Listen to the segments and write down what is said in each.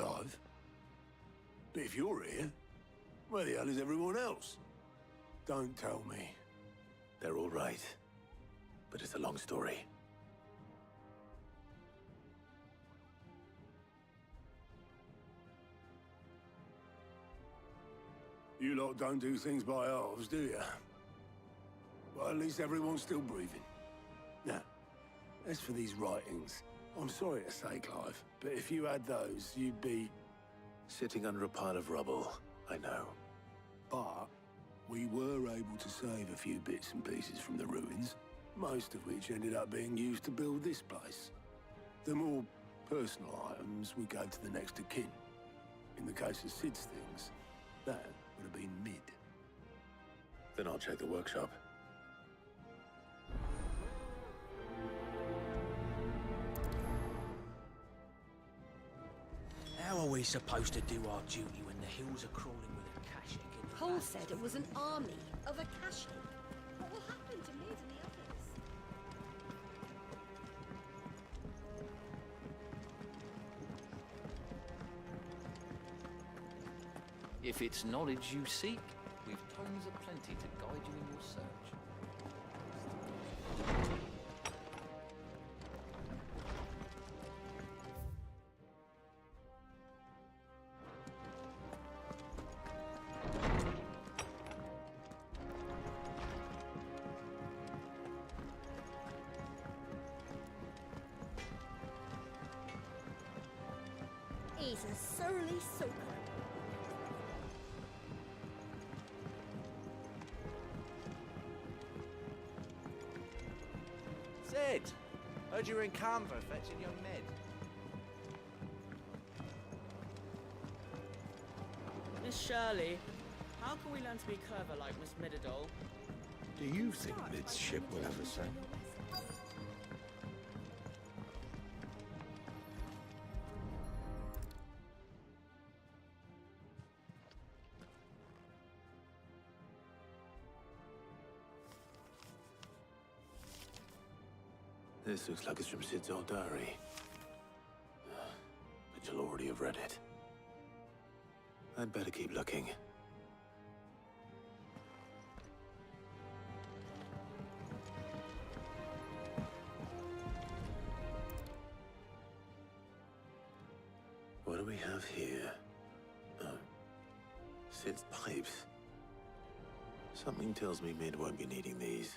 alive. But if you're here, where the hell is everyone else? Don't tell me. They're all right. But it's a long story. You lot don't do things by halves, do you? Well, at least everyone's still breathing. Now, as for these writings, I'm sorry to say, Clive, but if you had those, you'd be... Sitting under a pile of rubble, I know. But we were able to save a few bits and pieces from the ruins, most of which ended up being used to build this place. The more personal items we gave to the next of kin. In the case of Sid's things, that would have been mid. Then I'll check the workshop. How are we supposed to do our duty when the hills are crawling with a cache in the Cole back? said it was an army of a cache. What will happen to Mid and the others? If it's knowledge you seek, we've tons of plenty to guide you in your search. He's a surly soaker. Sid! Heard you were in Canva fetching young Mid. Miss Shirley, how can we learn to be clever like Miss Mididol? Do you think Mid's ship will have a say? This looks like it's from Sid's old diary. But you'll already have read it. I'd better keep looking. What do we have here? Oh. Sid's pipes. Something tells me Mid won't be needing these.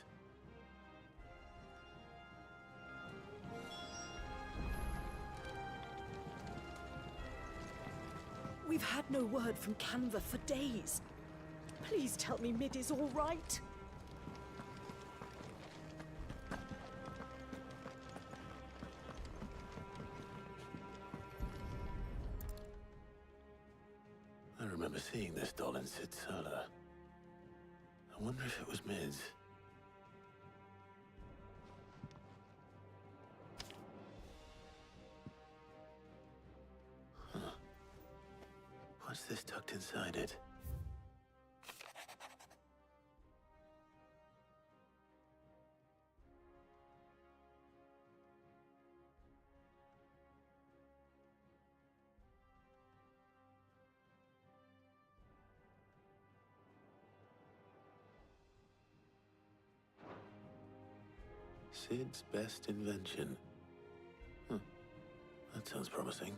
We've had no word from Canva for days. Please tell me Mid is all right. I remember seeing this doll in Sid's cellar. I wonder if it was Mid's. What's this tucked inside it? Sid's best invention. That sounds promising.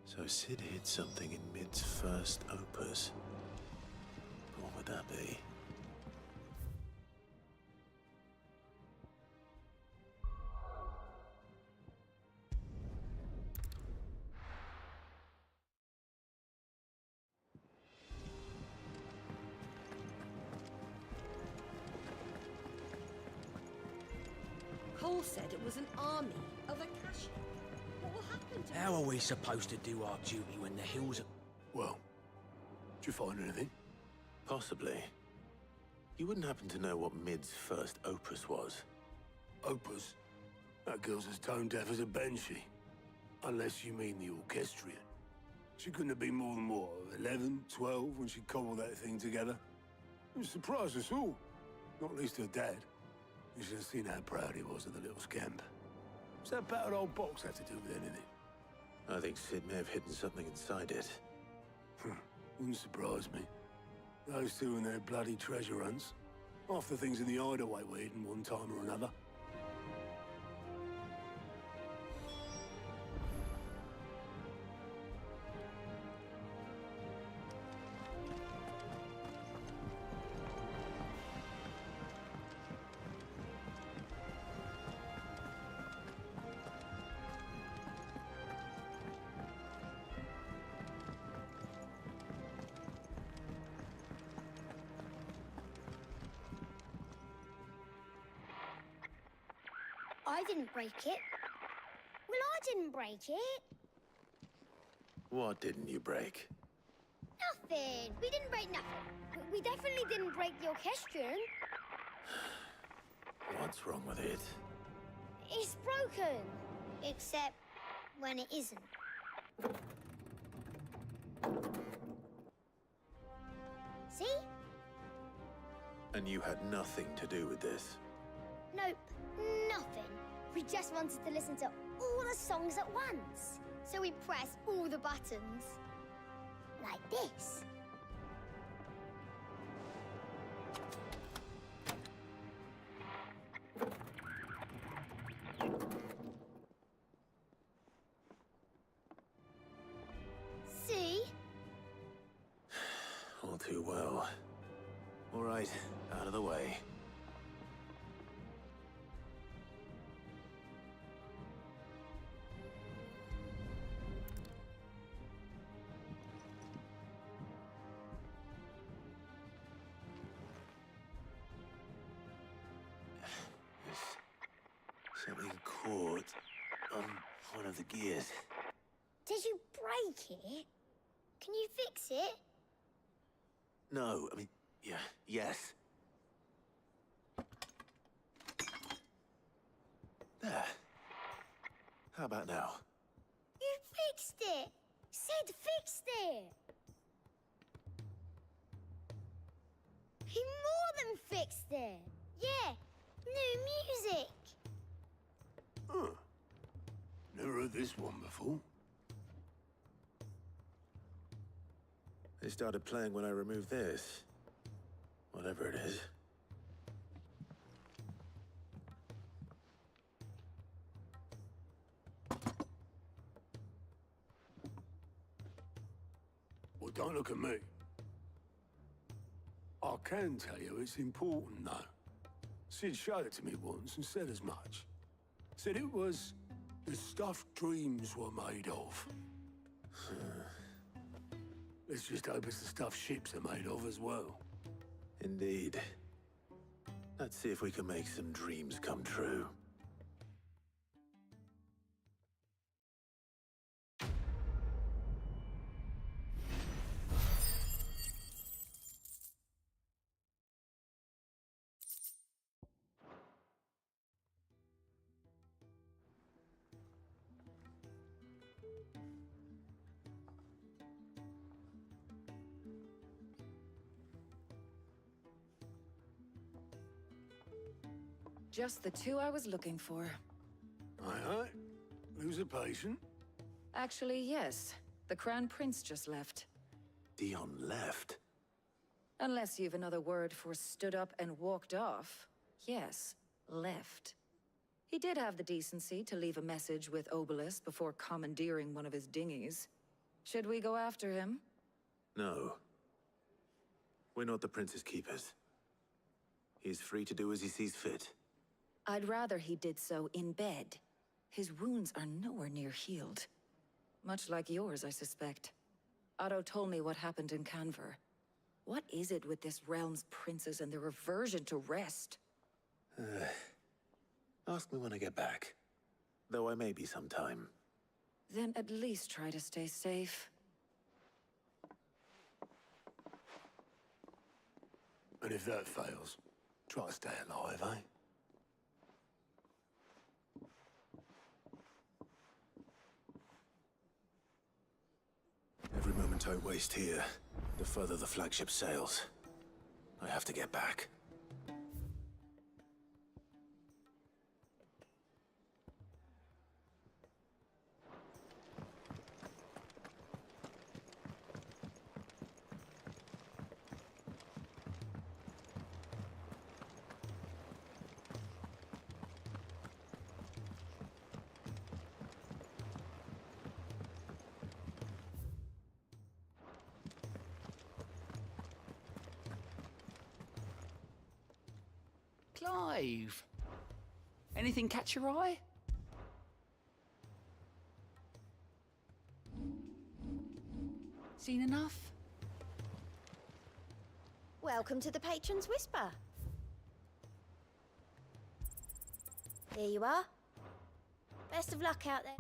So Sid hid something in Mid's first opus. But what would that be? Cole said it was an army of a cache. What will happen to How are we supposed to do our duty when the hills are... Well, did you find anything? Possibly. You wouldn't happen to know what Mid's first opus was? Opus? That girl's as tone deaf as a banshee. Unless you mean the orchestrion. She couldn't have been more than, what, 11, 12 when she cobbled that thing together? It surprised us all. Not least her dad. You should have seen how proud he was of the little scamp. What's that battered old box have to do with anything? I think Sid may have hidden something inside it. Wouldn't surprise me. Those two and their bloody treasure hunts. Half the things in the hideaway were hidden one time or another. I didn't break it. Well, I didn't break it. What didn't you break? Nothing. We didn't break nothing. We definitely didn't break the orchestrion. What's wrong with it? It's broken. Except when it isn't. See? And you had nothing to do with this? Nope, nothing. We just wanted to listen to all the songs at once. So we pressed all the buttons. Like this. See? All too well. All right, out of the way. Something caught on one of the gears. Did you break it? Can you fix it? No, I mean, yeah, yes. There. How about now? You fixed it! Sid fixed it! He more than fixed it! Yeah, new music! Huh. Never heard this one before. They started playing when I removed this. Whatever it is. Well, don't look at me. I can tell you it's important, though. Sid showed it to me once and said as much. Said it was the stuff dreams were made of. Let's just hope it's the stuff ships are made of as well. Indeed. Let's see if we can make some dreams come true. Just the two I was looking for. Aye, aye. Lose a patient? Actually, yes. The Crown Prince just left. Dion left. Unless you've another word for stood up and walked off. Yes, left. He did have the decency to leave a message with Obelisk before commandeering one of his dinghies. Should we go after him? No. We're not the Prince's keepers. He's free to do as he sees fit. I'd rather he did so in bed. His wounds are nowhere near healed. Much like yours, I suspect. Otto told me what happened in Canver. What is it with this realm's princes and their aversion to rest? Ask me when I get back. Though I may be sometime. Then at least try to stay safe. And if that fails, try to stay alive, eh? Every moment I waste here, the further the flagship sails. I have to get back. Clive! Anything catch your eye? Seen enough? Welcome to the Patron's Whisper. Here you are. Best of luck out there.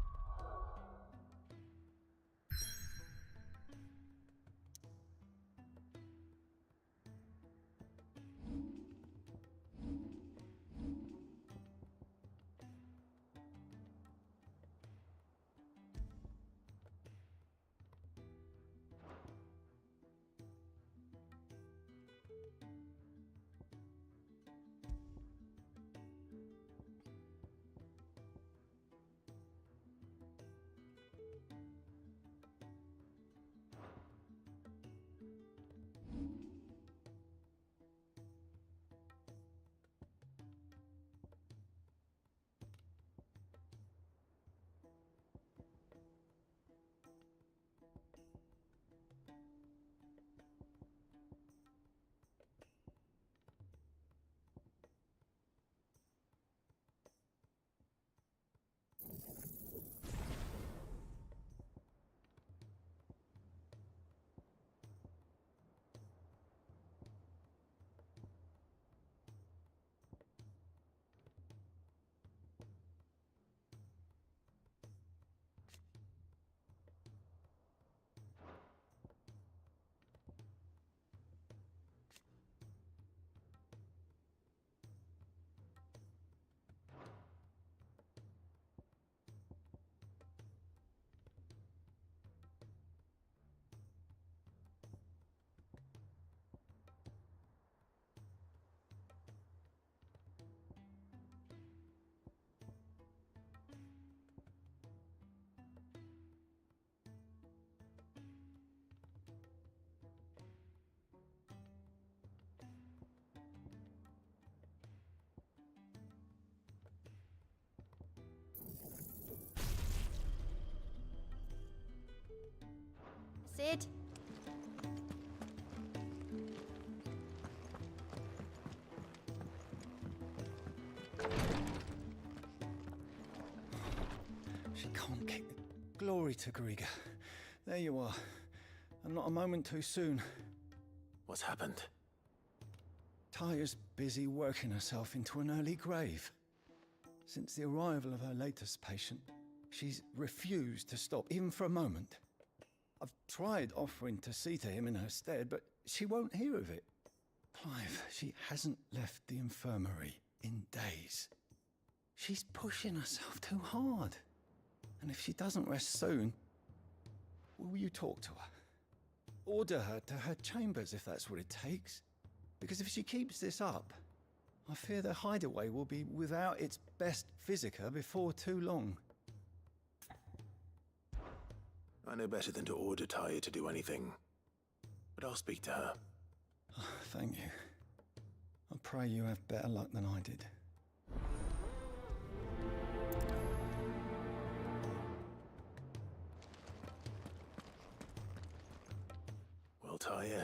Sid? She can't kick. Glory to Griga. There you are. And not a moment too soon. What's happened? Taya's busy working herself into an early grave. Since the arrival of her latest patient, she's refused to stop, even for a moment. I've tried offering to see to him in her stead, but she won't hear of it. Clive, she hasn't left the infirmary in days. She's pushing herself too hard. And if she doesn't rest soon, will you talk to her? Order her to her chambers if that's what it takes. Because if she keeps this up, I fear the hideaway will be without its best physica before too long. I know better than to order Taya to do anything. But I'll speak to her. Oh, thank you. I pray you have better luck than I did. Well, Taya,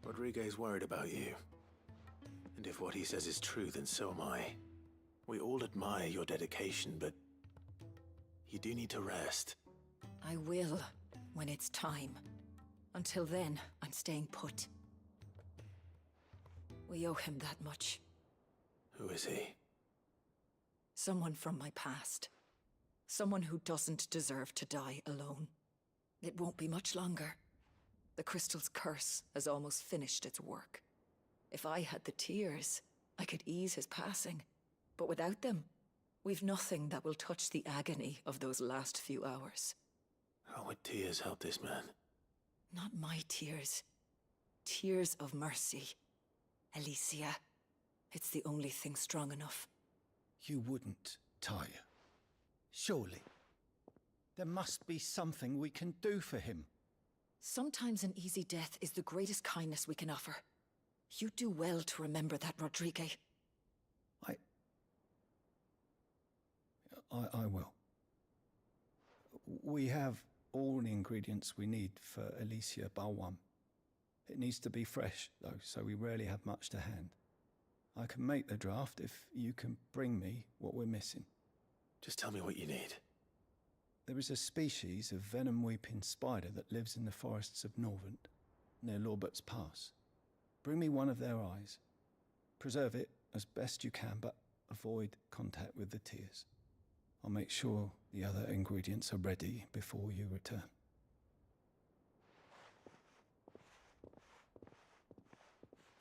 Rodriguez worried about you. And if what he says is true, then so am I. We all admire your dedication, but you do need to rest. I will, when it's time. Until then, I'm staying put. We owe him that much. Who is he? Someone from my past. Someone who doesn't deserve to die alone. It won't be much longer. The crystal's curse has almost finished its work. If I had the tears, I could ease his passing. But without them, we've nothing that will touch the agony of those last few hours. How would tears help this man? Not my tears. Tears of mercy. Alicia. It's the only thing strong enough. You wouldn't, Taya. Surely. There must be something we can do for him. Sometimes an easy death is the greatest kindness we can offer. You do well to remember that, Rodrigue. I will. We have all the ingredients we need for Alicia Balwam. It needs to be fresh, though, so we rarely have much to hand. I can make the draft if you can bring me what we're missing. Just tell me what you need. There is a species of venom-weeping spider that lives in the forests of Norvent, near Lorbert's Pass. Bring me one of their eyes. Preserve it as best you can, but avoid contact with the tears. I'll make sure the other ingredients are ready before you return.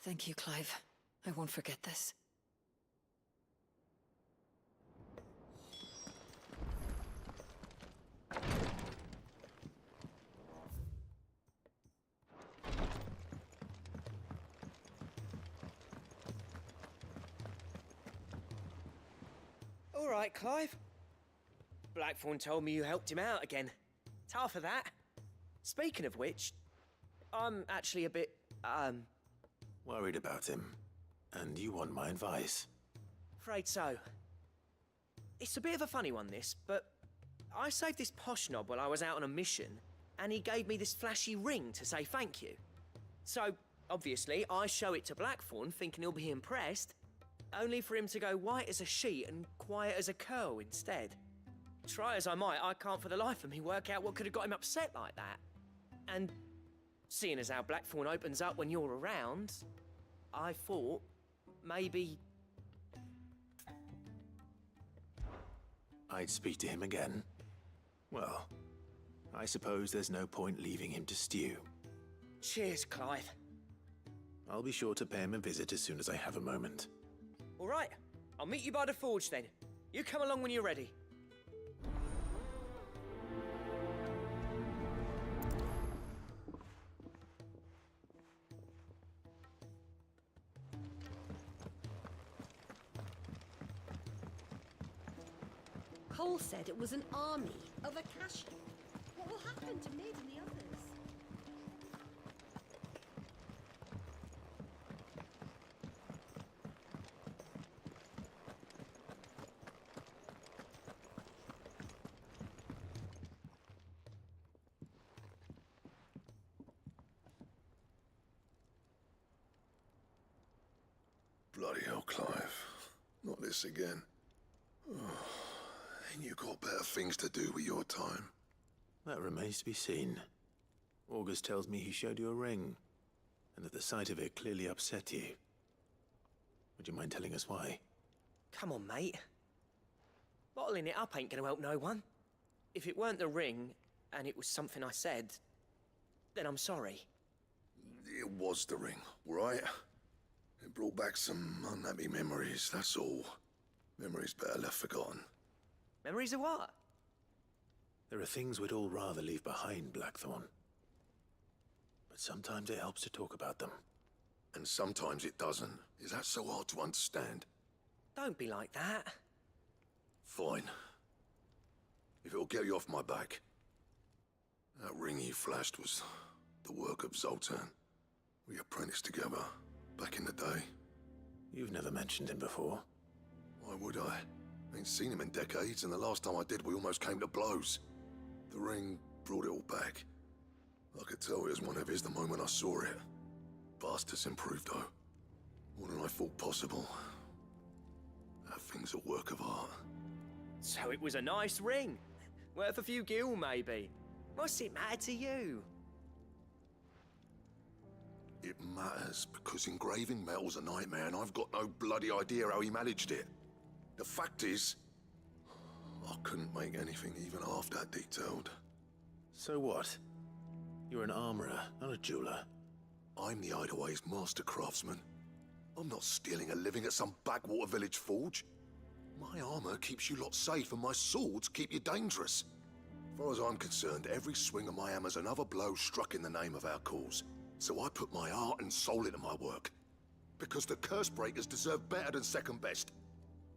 Thank you, Clive. I won't forget this. All right, Clive. Blackthorn told me you helped him out again. Tough for that. Speaking of which, I'm actually a bit, Worried about him. And you want my advice? afraid so. It's a bit of a funny one, this, but I saved this posh knob while I was out on a mission, and he gave me this flashy ring to say thank you. So, obviously, I show it to Blackthorn, thinking he'll be impressed, only for him to go white as a sheet and quiet as a curl instead. Try as I might, I can't for the life of me work out what could have got him upset like that. And seeing as how Blackthorn opens up when you're around, I thought maybe... I'd speak to him again. Well, I suppose there's no point leaving him to stew. Cheers, Clive. I'll be sure to pay him a visit as soon as I have a moment. All right, I'll meet you by the forge then. You come along when you're ready. Cole said it was an army of Akashi. What will happen to Mid and the others? Bloody hell, Clive. Not this again. Ain't you got better things to do with your time? That remains to be seen. August tells me he showed you a ring, and that the sight of it clearly upset you. Would you mind telling us why? Come on, mate. Bottling it up ain't gonna help no one. If it weren't the ring, and it was something I said, then I'm sorry. It was the ring, right? It brought back some unhappy memories, that's all. Memories better left forgotten. Memories of what? There are things we'd all rather leave behind, Blackthorn. But sometimes it helps to talk about them. And sometimes it doesn't. Is that so hard to understand? Don't be like that. Fine. If it'll get you off my back. That ring you flashed was the work of Zoltan. We apprenticed together, back in the day. You've never mentioned him before. Why would I? Ain't seen him in decades, and the last time I did, we almost came to blows. The ring brought it all back. I could tell it was one of his the moment I saw it. Bastard's improved, though. More than I thought possible. That thing's a work of art. So it was a nice ring. Worth a few gil, maybe. What's it matter to you? It matters, because engraving metal's a nightmare, and I've got no bloody idea how he managed it. The fact is, I couldn't make anything even half that detailed. So what? You're an armorer, not a jeweler. I'm the Idaway's master craftsman. I'm not stealing a living at some backwater village forge. My armor keeps you lot safe, and my swords keep you dangerous. As far as I'm concerned, every swing of my hammer's another blow struck in the name of our cause. So I put my heart and soul into my work. Because the curse breakers deserve better than second best.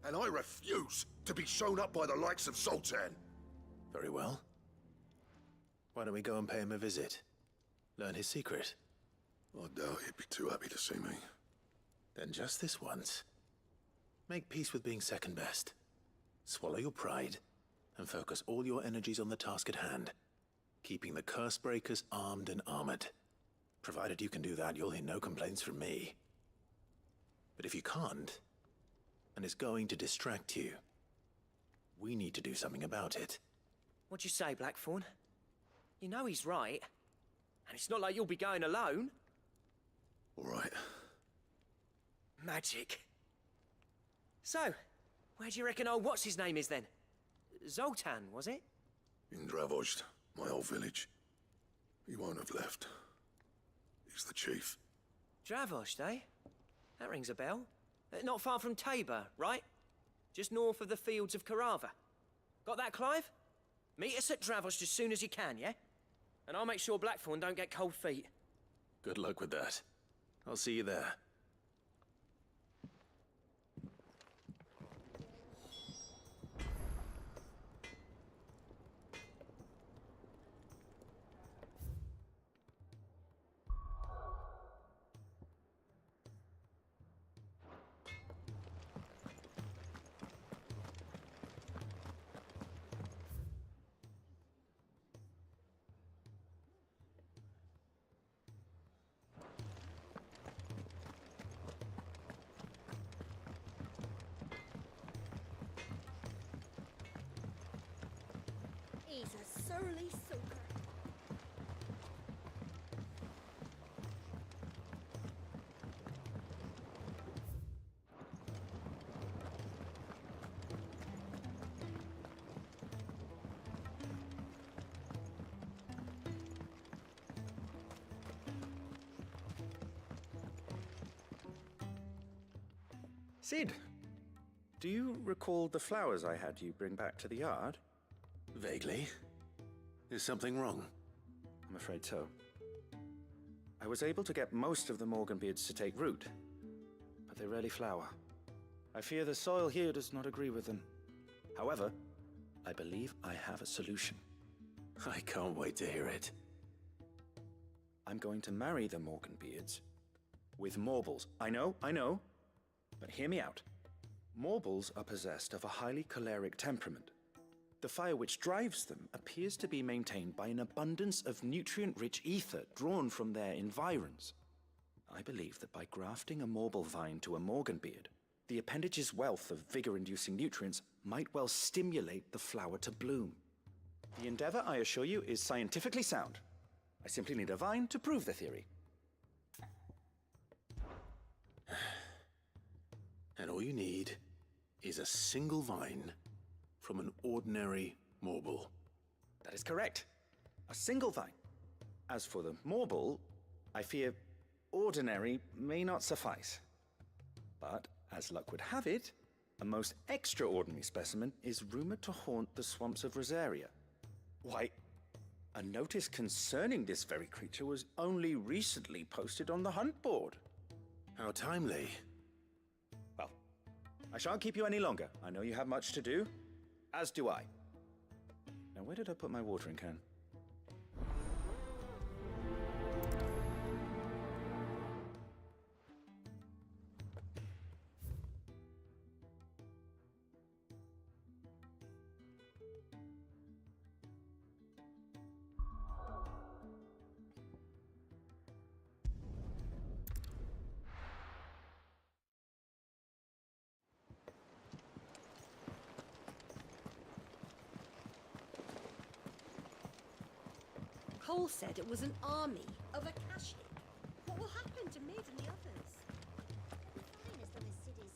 And I refuse to be shown up by the likes of Zoltan. Very well. Why don't we go and pay him a visit? Learn his secret. I doubt he'd be too happy to see me. Then just this once. Make peace with being second best. Swallow your pride, and focus all your energies on the task at hand. Keeping the curse breakers armed and armored. Provided you can do that, you'll hear no complaints from me. But if you can't, and it's going to distract you, we need to do something about it. What'd you say, Blackthorn? You know he's right. And it's not like you'll be going alone. All right. Magic. So, where do you reckon old what's-his-name is then? Zoltan, was it? In Dravozd, my old village. He won't have left. He's the chief. Dravozd, eh? That rings a bell. Not far from Tabor, right? Just north of the fields of Carava. Got that, Clive? Meet us at Dravozd as soon as you can, yeah? And I'll make sure Blackthorn don't get cold feet. Good luck with that. I'll see you there. He's a surly soaker. Sid, do you recall the flowers I had you bring back to the yard? Vaguely. Is something wrong? I'm afraid so. I was able to get most of the Morganbeards to take root, but they rarely flower. I fear the soil here does not agree with them. However, I believe I have a solution. I can't wait to hear it. I'm going to marry the Morganbeards with Morbles. I know, but hear me out. Morbles are possessed of a highly choleric temperament. The fire which drives them appears to be maintained by an abundance of nutrient-rich ether drawn from their environs. I believe that by grafting a Morble vine to a Morganbeard, the appendage's wealth of vigor-inducing nutrients might well stimulate the flower to bloom. The endeavor, I assure you, is scientifically sound. I simply need a vine to prove the theory. And all you need is a single vine from an ordinary Morble. That is correct. A single vine. As for the Morble, I fear ordinary may not suffice. But, as luck would have it, a most extraordinary specimen is rumored to haunt the swamps of Rosaria. Why, a notice concerning this very creature was only recently posted on the hunt board. How timely. Well, I shan't keep you any longer. I know you have much to do, as do I. Now, where did I put my watering can? Cole said it was an army of Akashic. What will happen to Mid and the others? Fine as long as Sid is...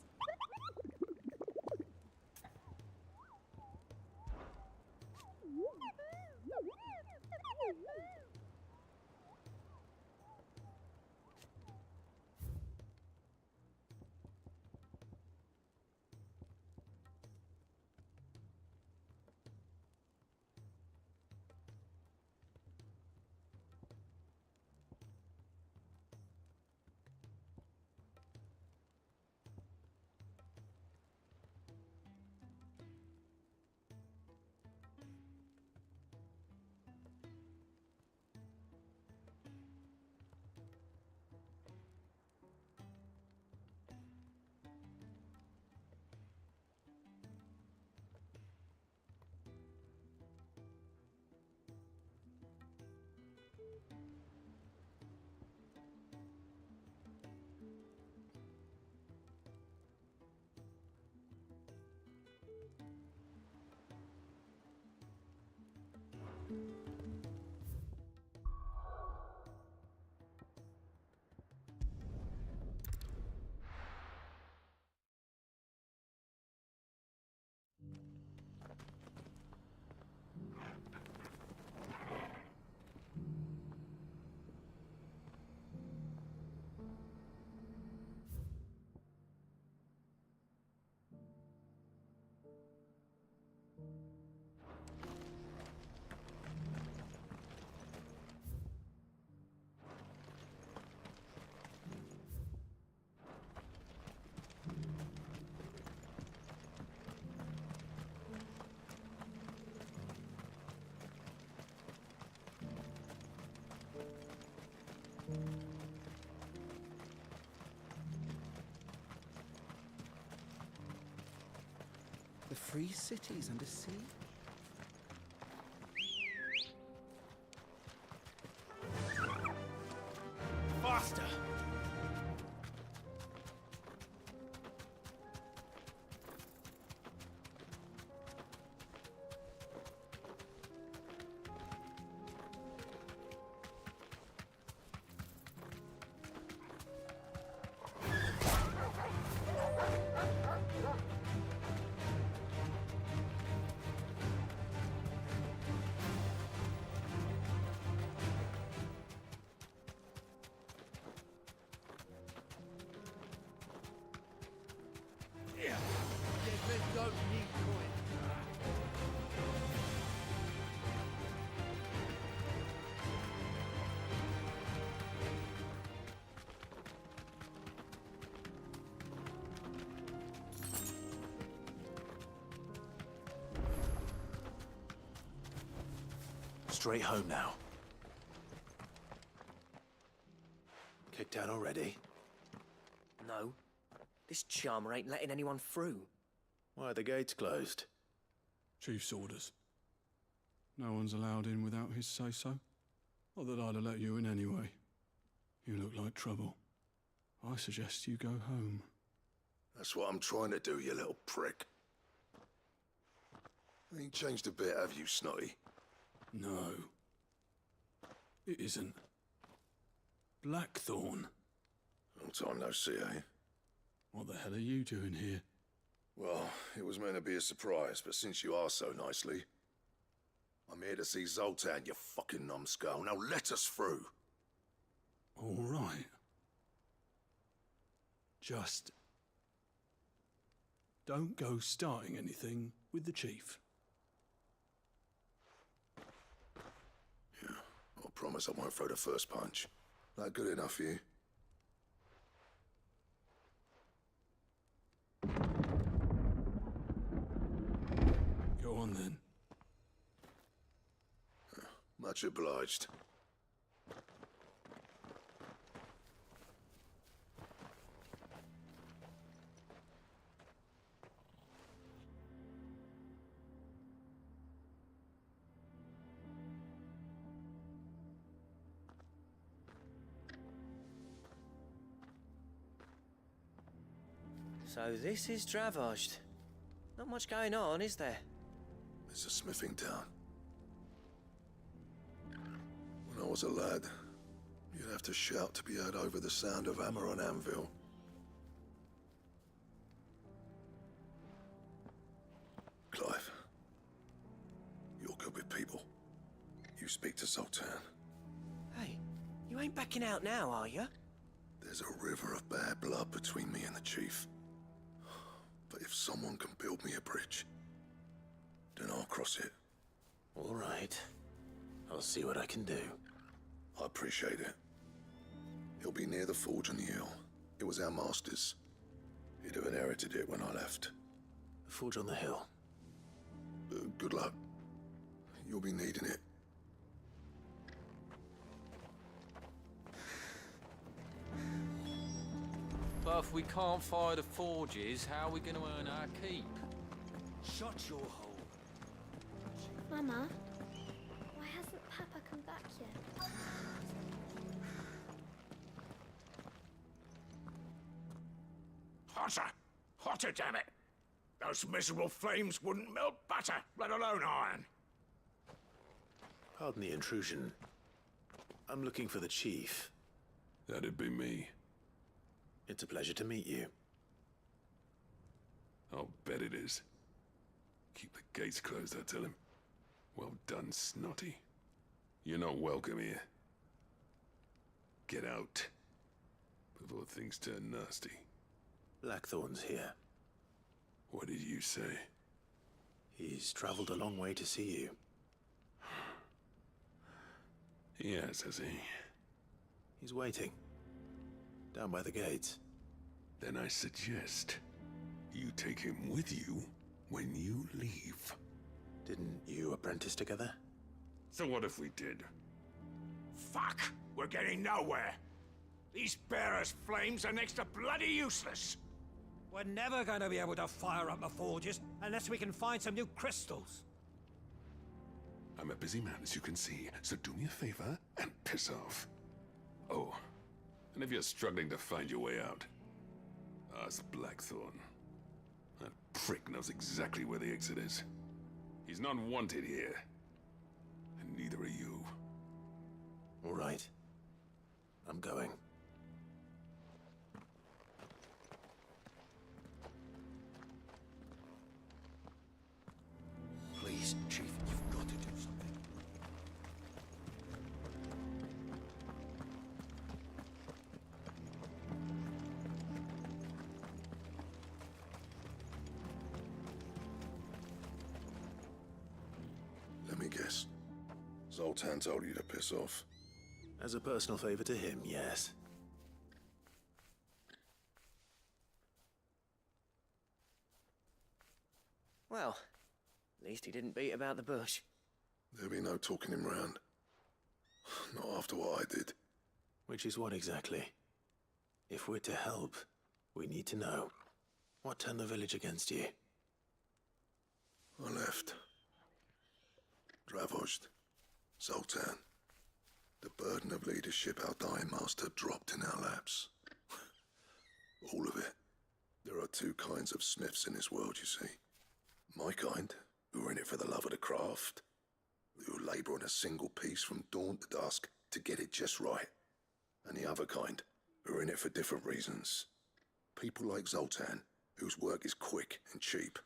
The free cities under sea? Faster! Don't need coin. Straight home now. Kicked out already? No. This charmer ain't letting anyone through. Why are the gates closed? Chief's orders. No one's allowed in without his say-so. Not that I'd have let you in anyway. You look like trouble. I suggest you go home. That's what I'm trying to do, you little prick. Ain't changed a bit, have you, Snotty? No. It isn't. Blackthorn. Long time no see, eh? What the hell are you doing here? Well, it was meant to be a surprise, but since you asked so nicely, I'm here to see Zoltan, you fucking numbskull. Now let us through. All right. Just don't go starting anything with the chief. Yeah, I promise I won't throw the first punch. That good enough for you? Go on then. Much obliged. So this is Dravaged. Not much going on, is there? It's a smithing town. When I was a lad, you'd have to shout to be heard over the sound of hammer on anvil. Clive, you're good with people. You speak to Zoltan. Hey, you ain't backing out now, are you? There's a river of bad blood between me and the chief. But if someone can build me a bridge, then I'll cross it. All right. I'll see what I can do. I appreciate it. He'll be near the forge on the hill. It was our master's. He'd have inherited it when I left. The forge on the hill. Good luck. You'll be needing it. But if we can't fire the forges, how are we going to earn our keep? Shut your hole. Mama, why hasn't Papa come back yet? Hotter! Hotter, damn it! Those miserable flames wouldn't melt butter, let alone iron. Pardon the intrusion. I'm looking for the chief. That'd be me. It's a pleasure to meet you. I'll bet it is. Keep the gates closed, I tell him. Well done, Snotty. You're not welcome here. Get out before things turn nasty. Blackthorn's here. What did you say? He's traveled a long way to see you. Yes, has he? He's waiting. Down by the gates. Then I suggest you take him with you when you leave. Didn't you apprentice together? So what if we did? Fuck! We're getting nowhere. These bearers' flames are next to bloody useless. We're never going to be able to fire up the forges unless we can find some new crystals. I'm a busy man, as you can see, so do me a favor and piss off. Oh, and if you're struggling to find your way out, ask Blackthorn. That prick knows exactly where the exit is. He's not wanted here. And neither are you. All right. I'm going. Please, Chief, you've got to do something. Let me guess. Zoltan told you to piss off. As a personal favor to him, yes. Well, at least he didn't beat about the bush. There'll be no talking him round. Not after what I did. Which is what exactly? If we're to help, we need to know. What turned the village against you? I left. Dravost. Zoltan. The burden of leadership our dying master dropped in our laps. All of it. There are two kinds of smiths in this world, you see. My kind, who are in it for the love of the craft, who labour on a single piece from dawn to dusk to get it just right. And the other kind, who are in it for different reasons. People like Zoltan, whose work is quick and cheap.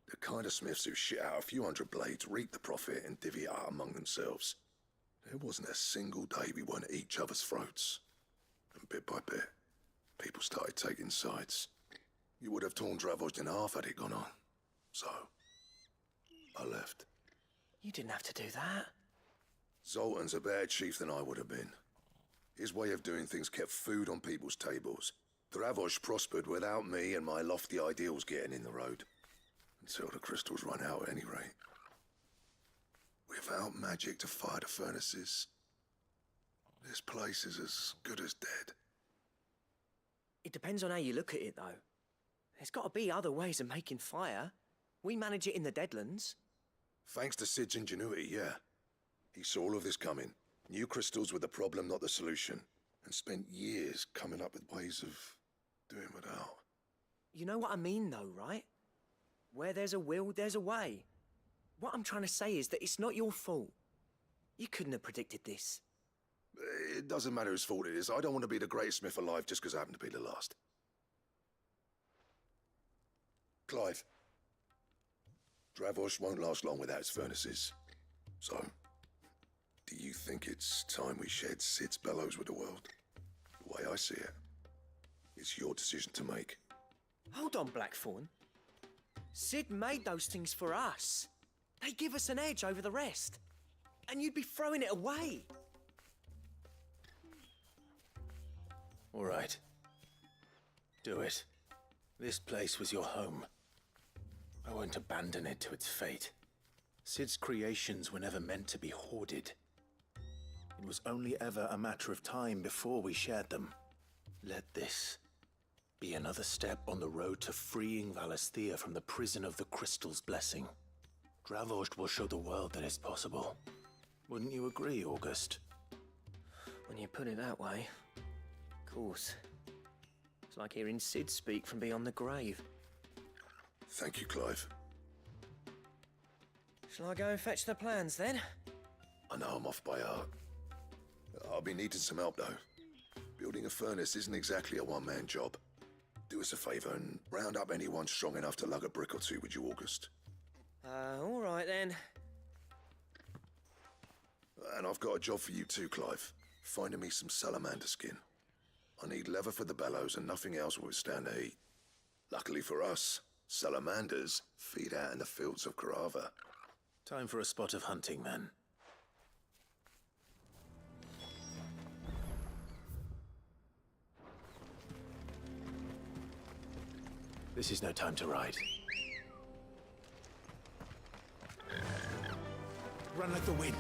The kind of smiths who shit out a few hundred blades, reap the profit, and divvy it out among themselves. There wasn't a single day we weren't at each other's throats. And bit by bit, people started taking sides. You would have torn Dravost in half had it gone on. So, I left. You didn't have to do that. Zoltan's a better chief than I would have been. His way of doing things kept food on people's tables. Dravost prospered without me and my lofty ideals getting in the road. Until the crystals run out at any rate. Without magic to fire the furnaces, this place is as good as dead. It depends on how you look at it, though. There's got to be other ways of making fire. We manage it in the Deadlands. Thanks to Sid's ingenuity, yeah. He saw all of this coming. Knew crystals were the problem, not the solution. And spent years coming up with ways of doing without. You know what I mean, though, right? Where there's a will, there's a way. What I'm trying to say is that it's not your fault. You couldn't have predicted this. It doesn't matter whose fault it is. I don't want to be the greatest smith alive just because I happen to be the last. Clive. Dravost won't last long without his furnaces. So, do you think it's time we shared Sid's bellows with the world? The way I see it, it's your decision to make. Hold on, Blackthorn. Sid made those things for us. They give us an edge over the rest. And you'd be throwing it away. All right. Do it. This place was your home. I won't abandon it to its fate. Sid's creations were never meant to be hoarded. It was only ever a matter of time before we shared them. Let this be another step on the road to freeing Valisthea from the prison of the Crystal's blessing. Dravost will show the world that it's possible. Wouldn't you agree, August? When you put it that way, of course. It's like hearing Sid speak from beyond the grave. Thank you, Clive. Shall I go and fetch the plans, then? I know I'm off by heart. I'll be needing some help, though. Building a furnace isn't exactly a one-man job. Do us a favour and round up anyone strong enough to lug a brick or two, would you, August? All right, then. And I've got a job for you too, Clive. Finding me some salamander skin. I need leather for the bellows and nothing else will withstand the heat. Luckily for us, salamanders feed out in the fields of Carava. Time for a spot of hunting, then. This is no time to ride. Run like the wind.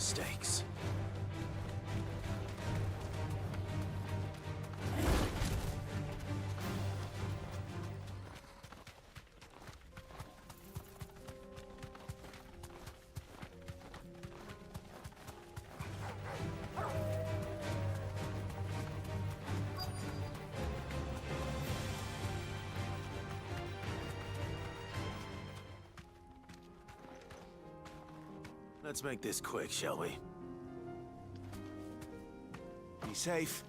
mistakes. Let's make this quick, shall we? Be safe.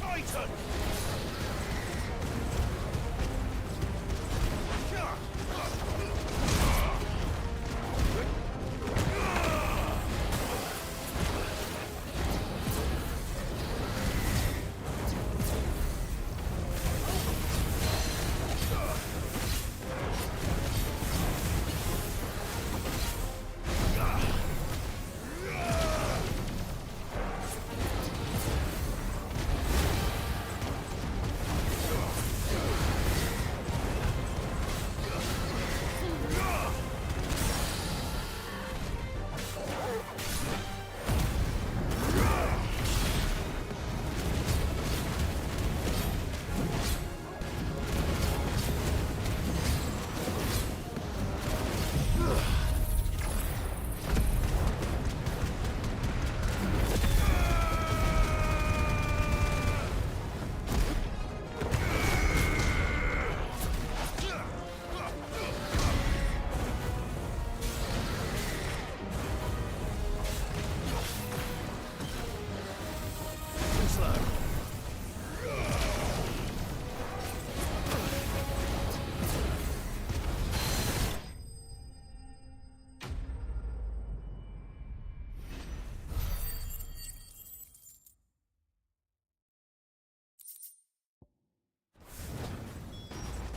Titan!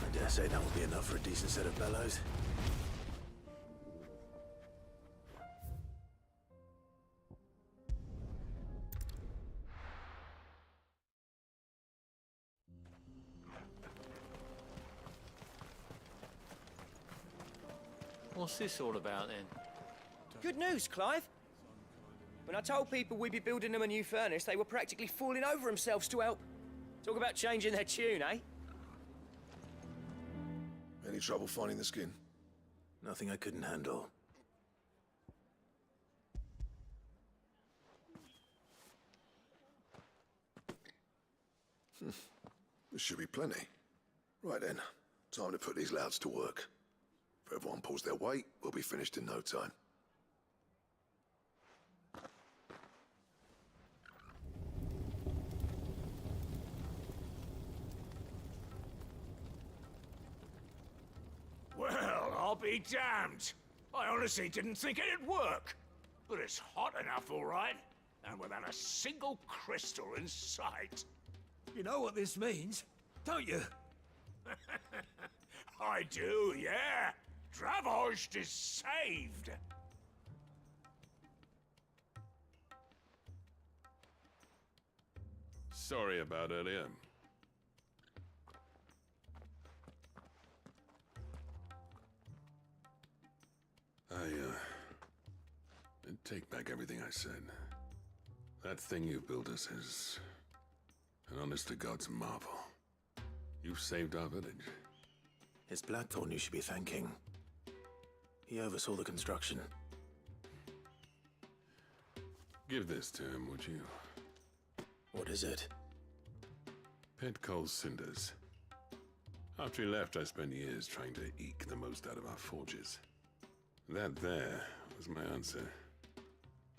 I dare say that will be enough for a decent set of bellows. What's this all about then? Good news, Clive. When I told people we'd be building them a new furnace, they were practically falling over themselves to help. Talk about changing their tune, eh? Any trouble finding the skin? Nothing I couldn't handle. There should be plenty. Right then, time to put these louds to work. If everyone pulls their weight, we'll be finished in no time. Well, I'll be damned. I honestly didn't think it'd work. But it's hot enough, all right. And without a single crystal in sight. You know what this means, don't you? I do, yeah. Dravost is saved. Sorry about earlier. I take back everything I said. That thing you built us is an honest-to-God's marvel. You've saved our village. It's Blackthorn you should be thanking. He oversaw the construction. Give this to him, would you? What is it? Pit coal cinders. After he left, I spent years trying to eke the most out of our forges. That there was my answer.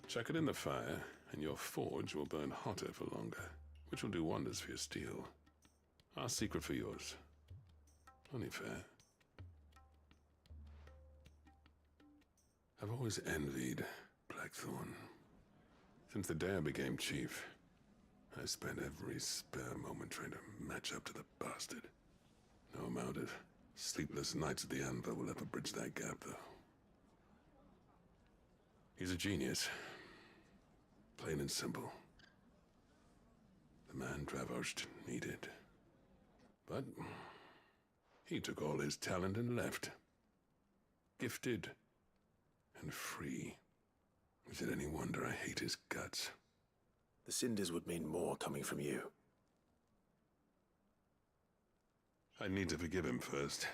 Chuck it in the fire, and your forge will burn hotter for longer, which will do wonders for your steel. Our secret for yours. Only fair. I've always envied Blackthorn. Since the day I became chief, I spent every spare moment trying to match up to the bastard. No amount of sleepless nights at the anvil will ever bridge that gap, though. He's a genius. Plain and simple. The man Dravosht needed. But he took all his talent and left. Gifted and free. Is it any wonder I hate his guts? The cinders would mean more coming from you. I need to forgive him first.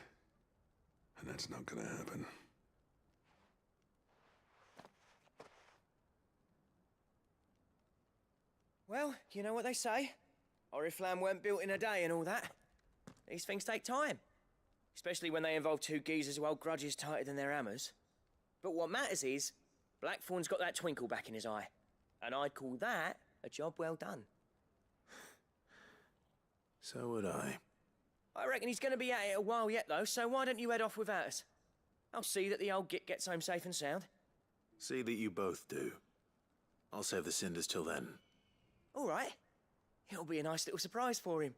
And that's not gonna happen. Well, you know what they say. Oriflamme weren't built in a day and all that. These things take time. Especially when they involve two geezers who hold grudges tighter than their hammers. But what matters is, Blackthorn's got that twinkle back in his eye. And I'd call that a job well done. So would I. I reckon he's going to be at it a while yet, though, so why don't you head off without us? I'll see that the old git gets home safe and sound. See that you both do. I'll save the cinders till then. All right. It'll be a nice little surprise for him.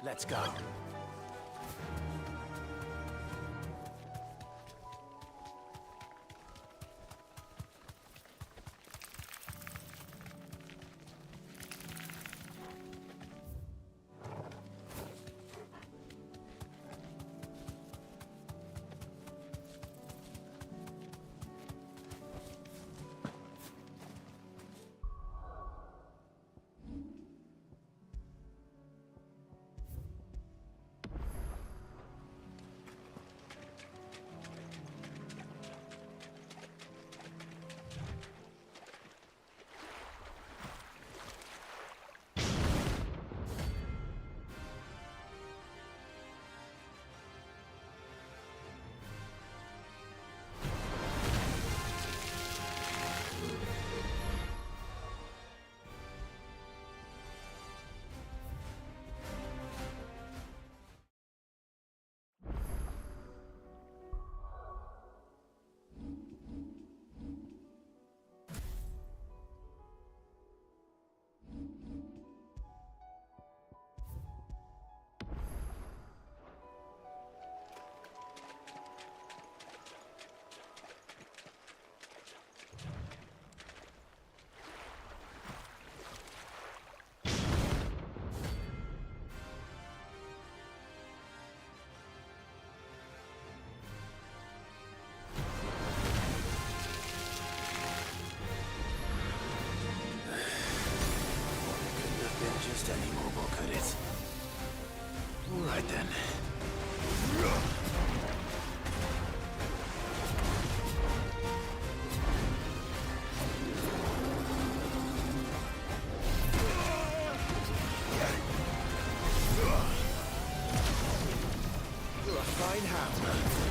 Let's go. Just any mobile, could it? All right then. You're a fine hammer.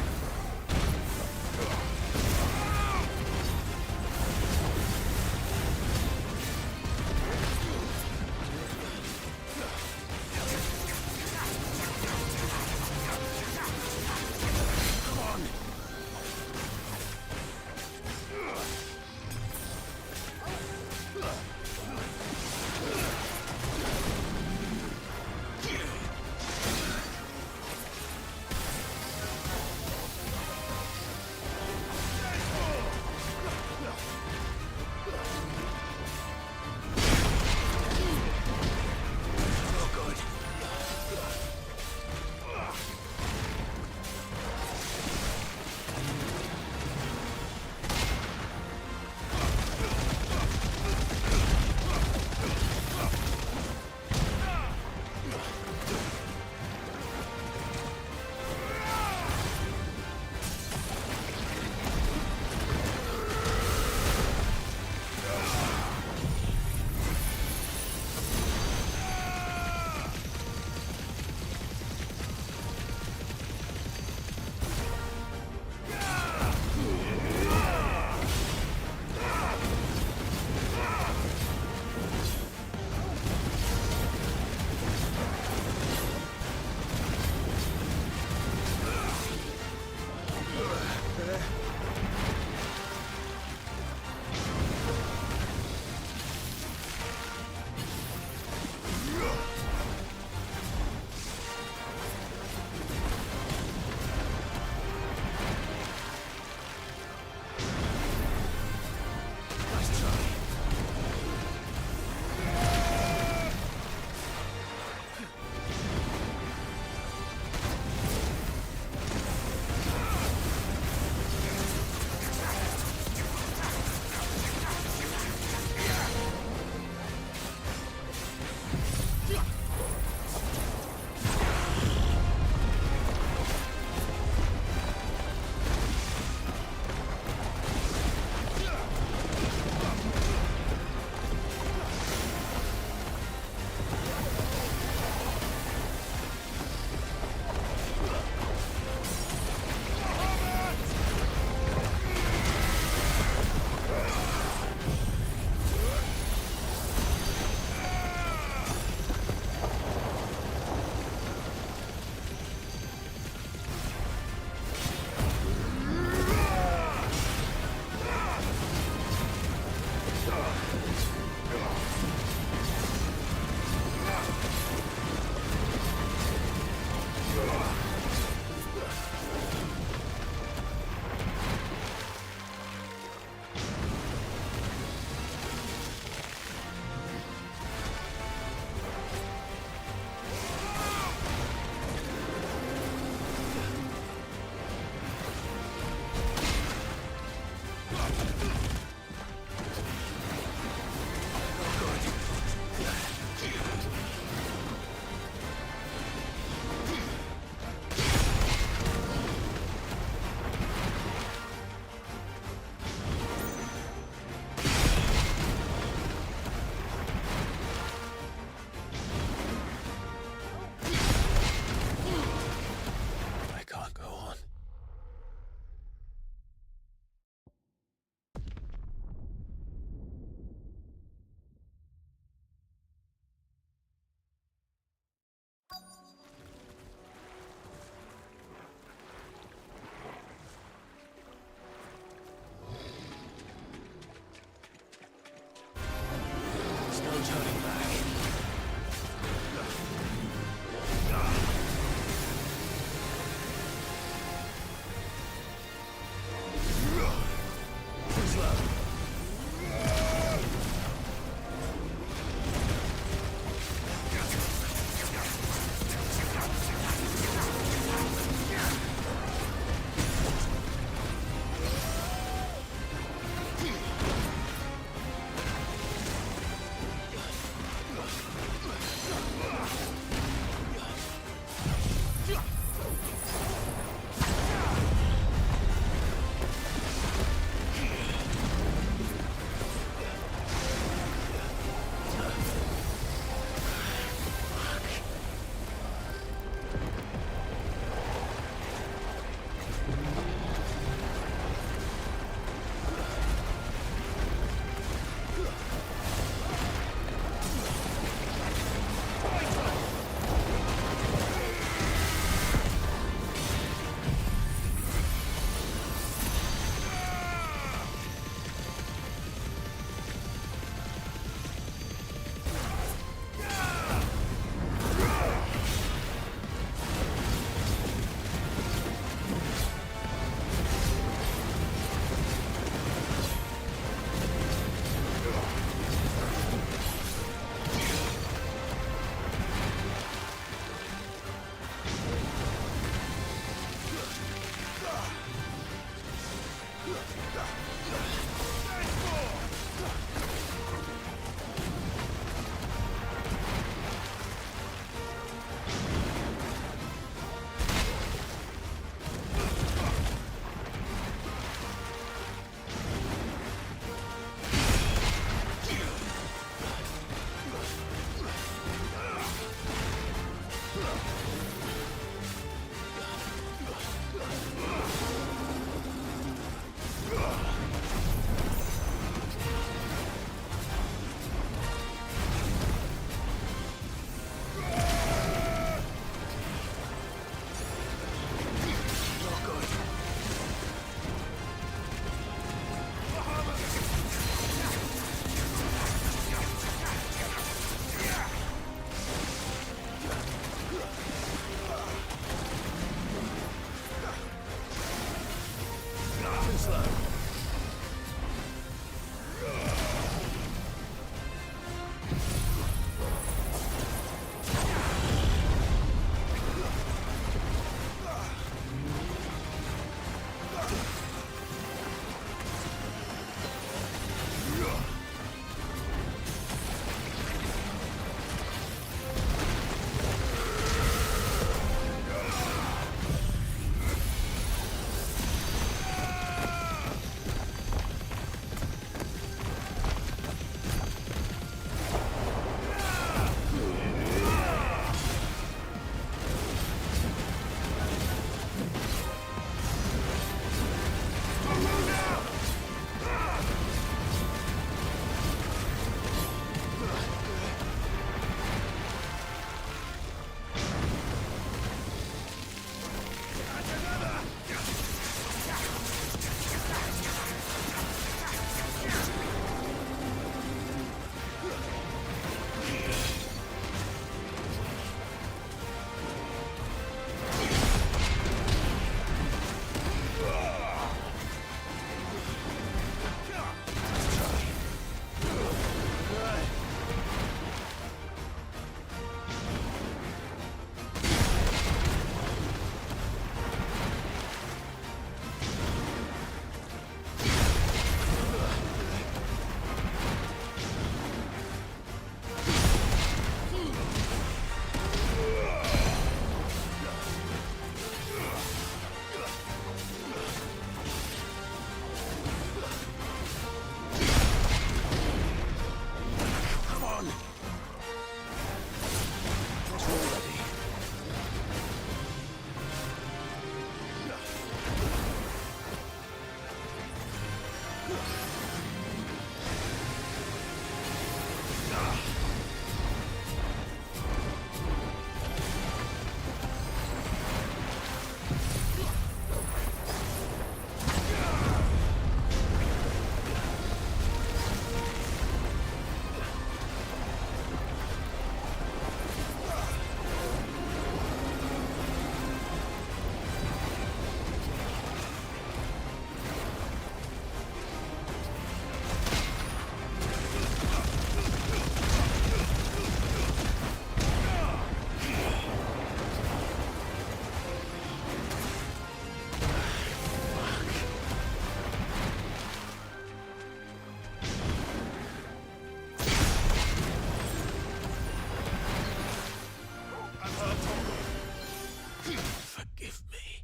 Forgive me.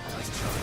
Nice try.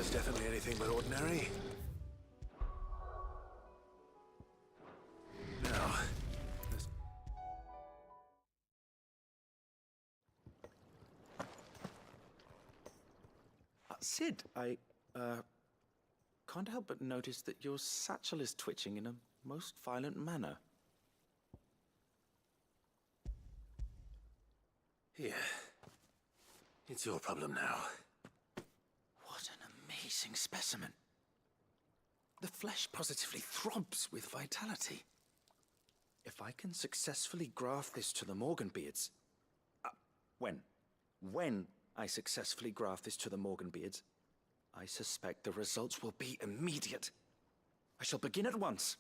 it's definitely anything but ordinary. Now, Sid, I can't help but notice that your satchel is twitching in a most violent manner. here. It's your problem now. What an amazing specimen. The flesh positively throbs with vitality. If I can successfully graft this to the Morganbeards... When I successfully graft this to the Morganbeards, I suspect the results will be immediate. I shall begin at once.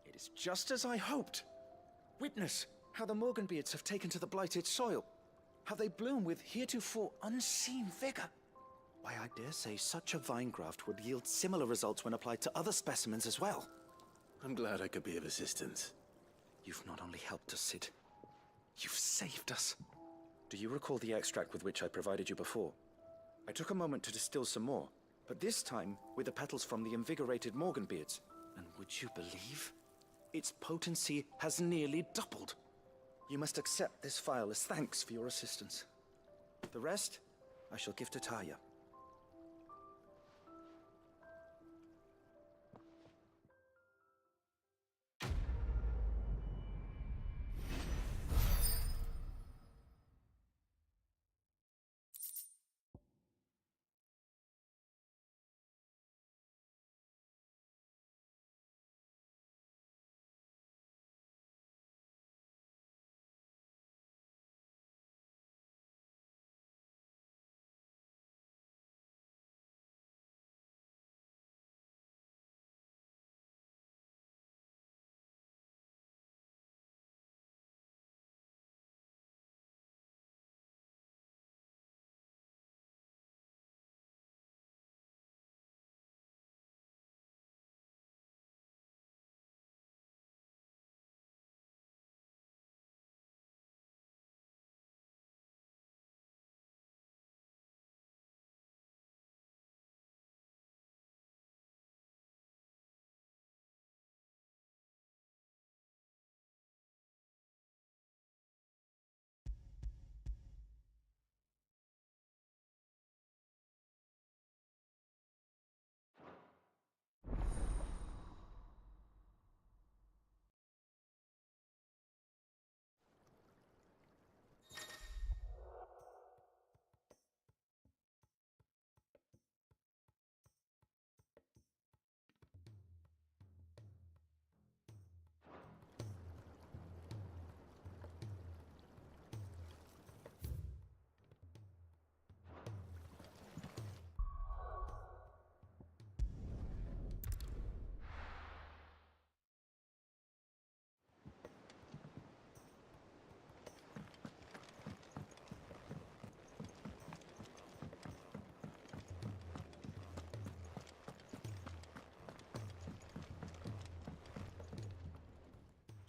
It is just as I hoped. Witness how the Morganbeards have taken to the blighted soil. How they bloom with heretofore unseen vigor. Why, I dare say such a vine graft would yield similar results when applied to other specimens as well. I'm glad I could be of assistance. You've not only helped us, Sid, you've saved us. Do you recall the extract with which I provided you before? I took a moment to distill some more, but this time with the petals from the invigorated Morganbeards. And would you believe? Its potency has nearly doubled. You must accept this vial as thanks for your assistance. The rest, I shall give to Taya.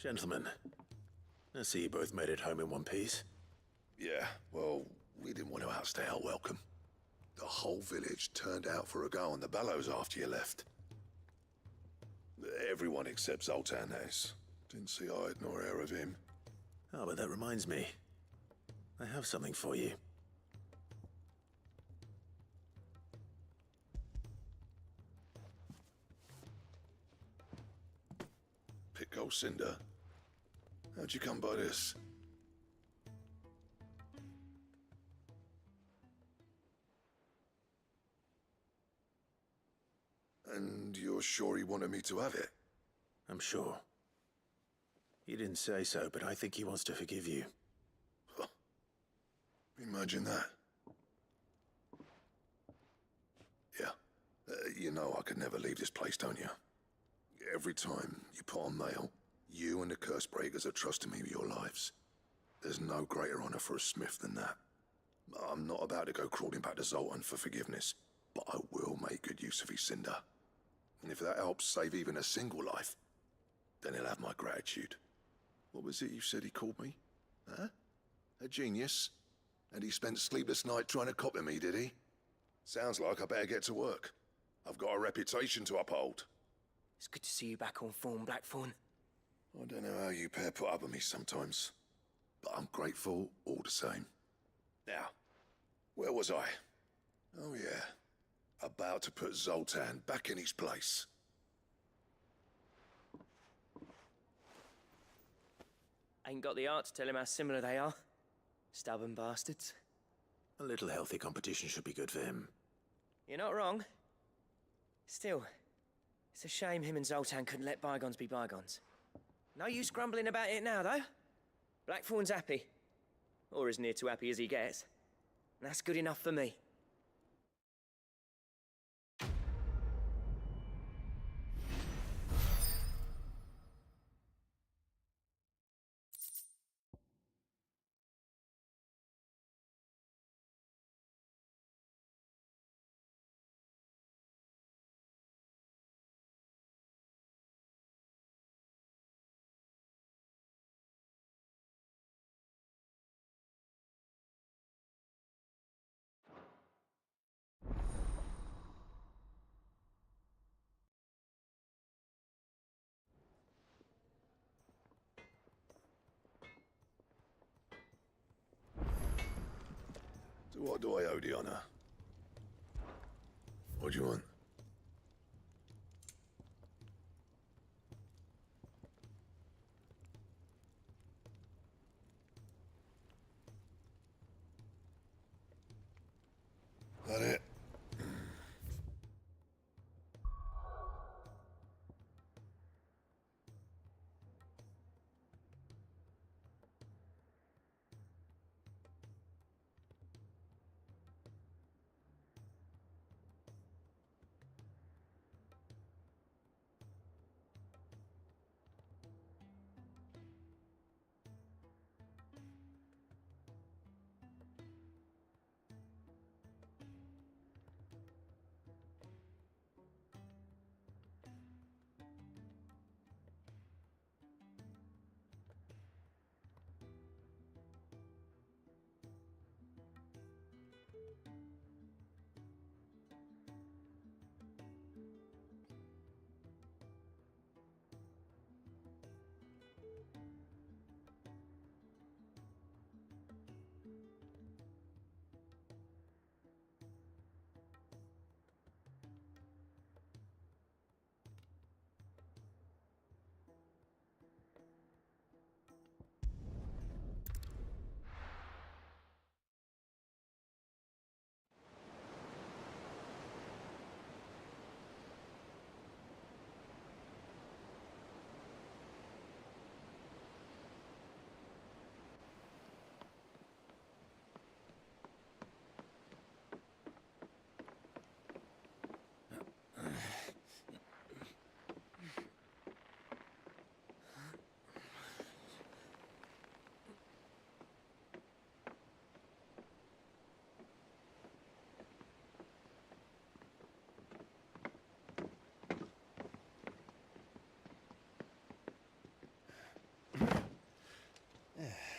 Gentlemen, I see you both made it home in one piece. Yeah, well, we didn't want to outstay our welcome. The whole village turned out for a go on the bellows after you left. Everyone except Zoltan has. Didn't see hide nor hair of him. Oh, but that reminds me. I have something for you. Pico Cinder. How'd you come by this? And you're sure he wanted me to have it? I'm sure. He didn't say so, but I think he wants to forgive you. Huh. Imagine that. Yeah. You know I could never leave this place, don't you? Every time you put on mail, you and the Cursebreakers are trusting me with your lives. There's no greater honor for a smith than that. I'm not about to go crawling back to Zoltan for forgiveness, but I will make good use of his cinder. And if that helps save even a single life, then he'll have my gratitude. What was it you said he called me? Huh? A genius? And he spent sleepless night trying to copy me, did he? Sounds like I better get to work. I've got a reputation to uphold. It's good to see you back on form, Blackthorn. I don't know how you pair put up with me sometimes, but I'm grateful all the same. Now, where was I? Oh yeah, about to put Zoltan back in his place. Ain't got the art to tell him how similar they are. Stubborn bastards. A little healthy competition should be good for him. You're not wrong. Still, it's a shame him and Zoltan couldn't let bygones be bygones. No use grumbling about it now, though. Blackthorn's happy. Or as near to happy as he gets. And that's good enough for me. To what do I owe the honor? What do you want? That it?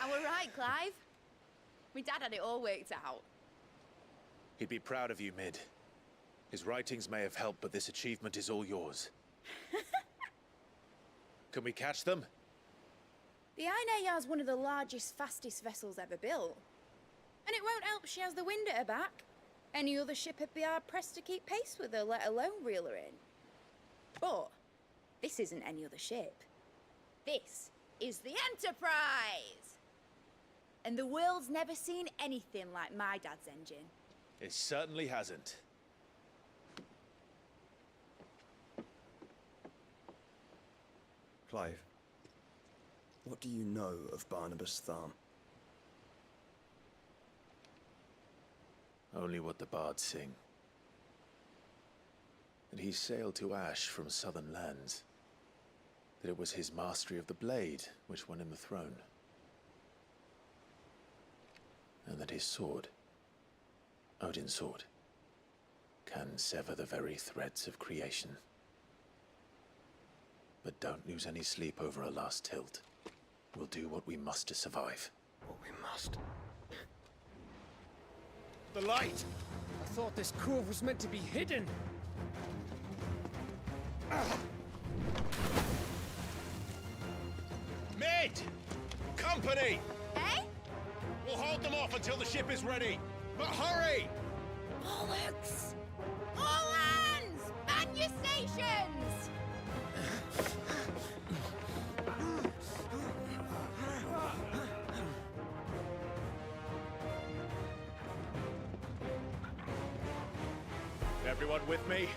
I were right, Clive. My dad had it all worked out. He'd be proud of you, Mid. His writings may have helped, but this achievement is all yours. Can we catch them? The Aine Yar's one of the largest, fastest vessels ever built. And it won't help she has the wind at her back. Any other ship would be hard-pressed to keep pace with her, let alone reel her in. But this isn't any other ship. This is the Enterprise! And the world's never seen anything like my dad's engine. It certainly hasn't. Clive, what do you know of Barnabas Tharm? Only what the bards sing. That he sailed to Ash from southern lands. That it was his mastery of the blade which won him the throne. that his sword, Odin's sword, can sever the very threads of creation. But don't lose any sleep over a last tilt. We'll do what we must to survive. What we must. The light! I thought this cove was meant to be hidden. Mid! Company! Eh? We'll hold them off until the ship is ready. But hurry! Bollocks! All hands! Man your stations! Everyone with me?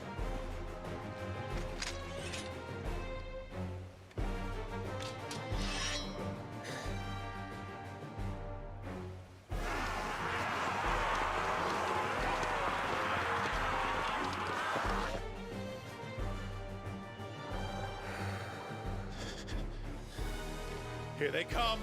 Here they come!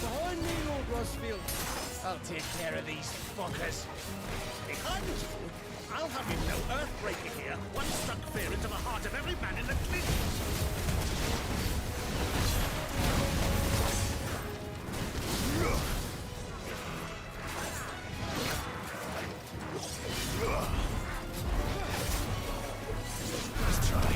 Behind me, Lord Rosfield. I'll take care of these fuckers. Behind you? I'll have you know Earthbreaker here once struck fear into the heart of every man in the Let's try.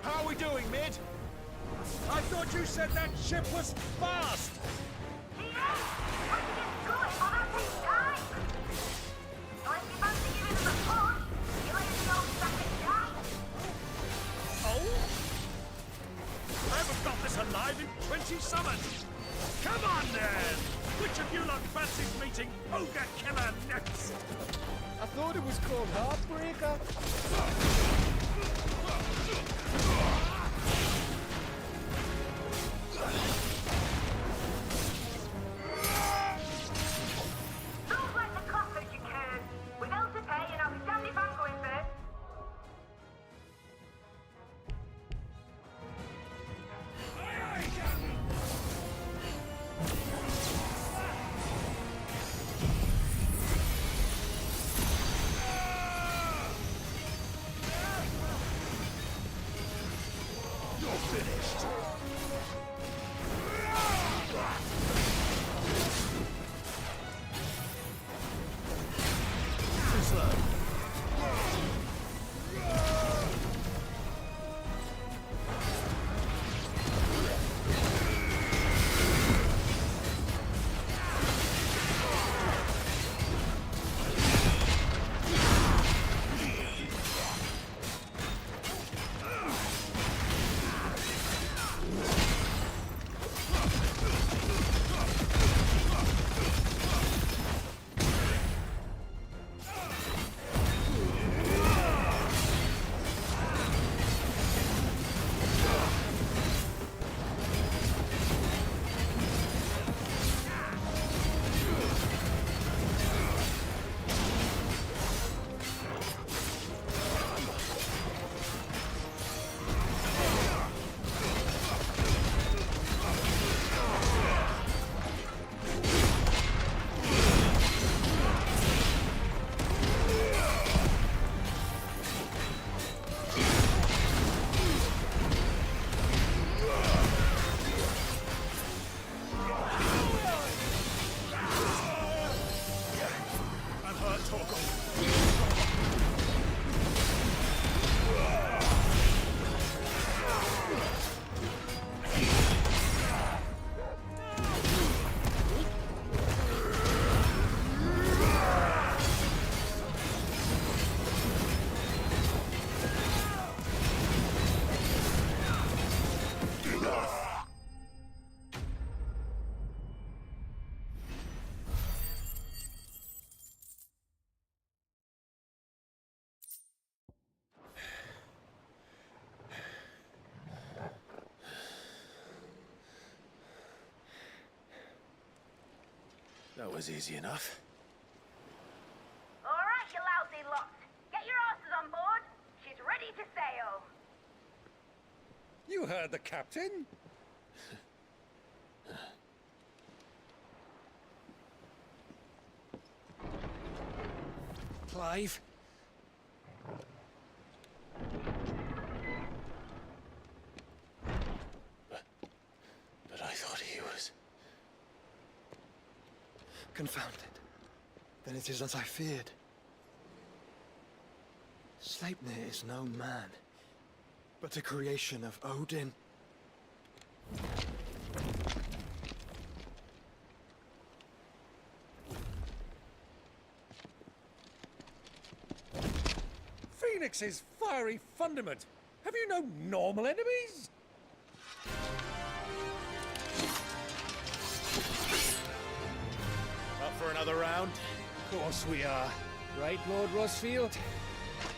How are we doing, Mid? I thought you said that ship was fast! Oh? I haven't got this alive in 20 summers! Come on then! Which of you lot fancies meeting Ogre Killer next? I thought it was called Heartbreaker. Don't let the cockroach you can. We've hell to pay and I'll be damned if I'm going first. That was easy enough. All right, you lousy lot. Get your asses on board. She's ready to sail. You heard the captain. Clive? But I thought he was... Confounded. Then it is as I feared. Sleipnir is no man, but a creation of Odin. Phoenix's fiery fundament. Have you no normal enemies? Up for another round? Of course we are. Right, Lord Rosfield?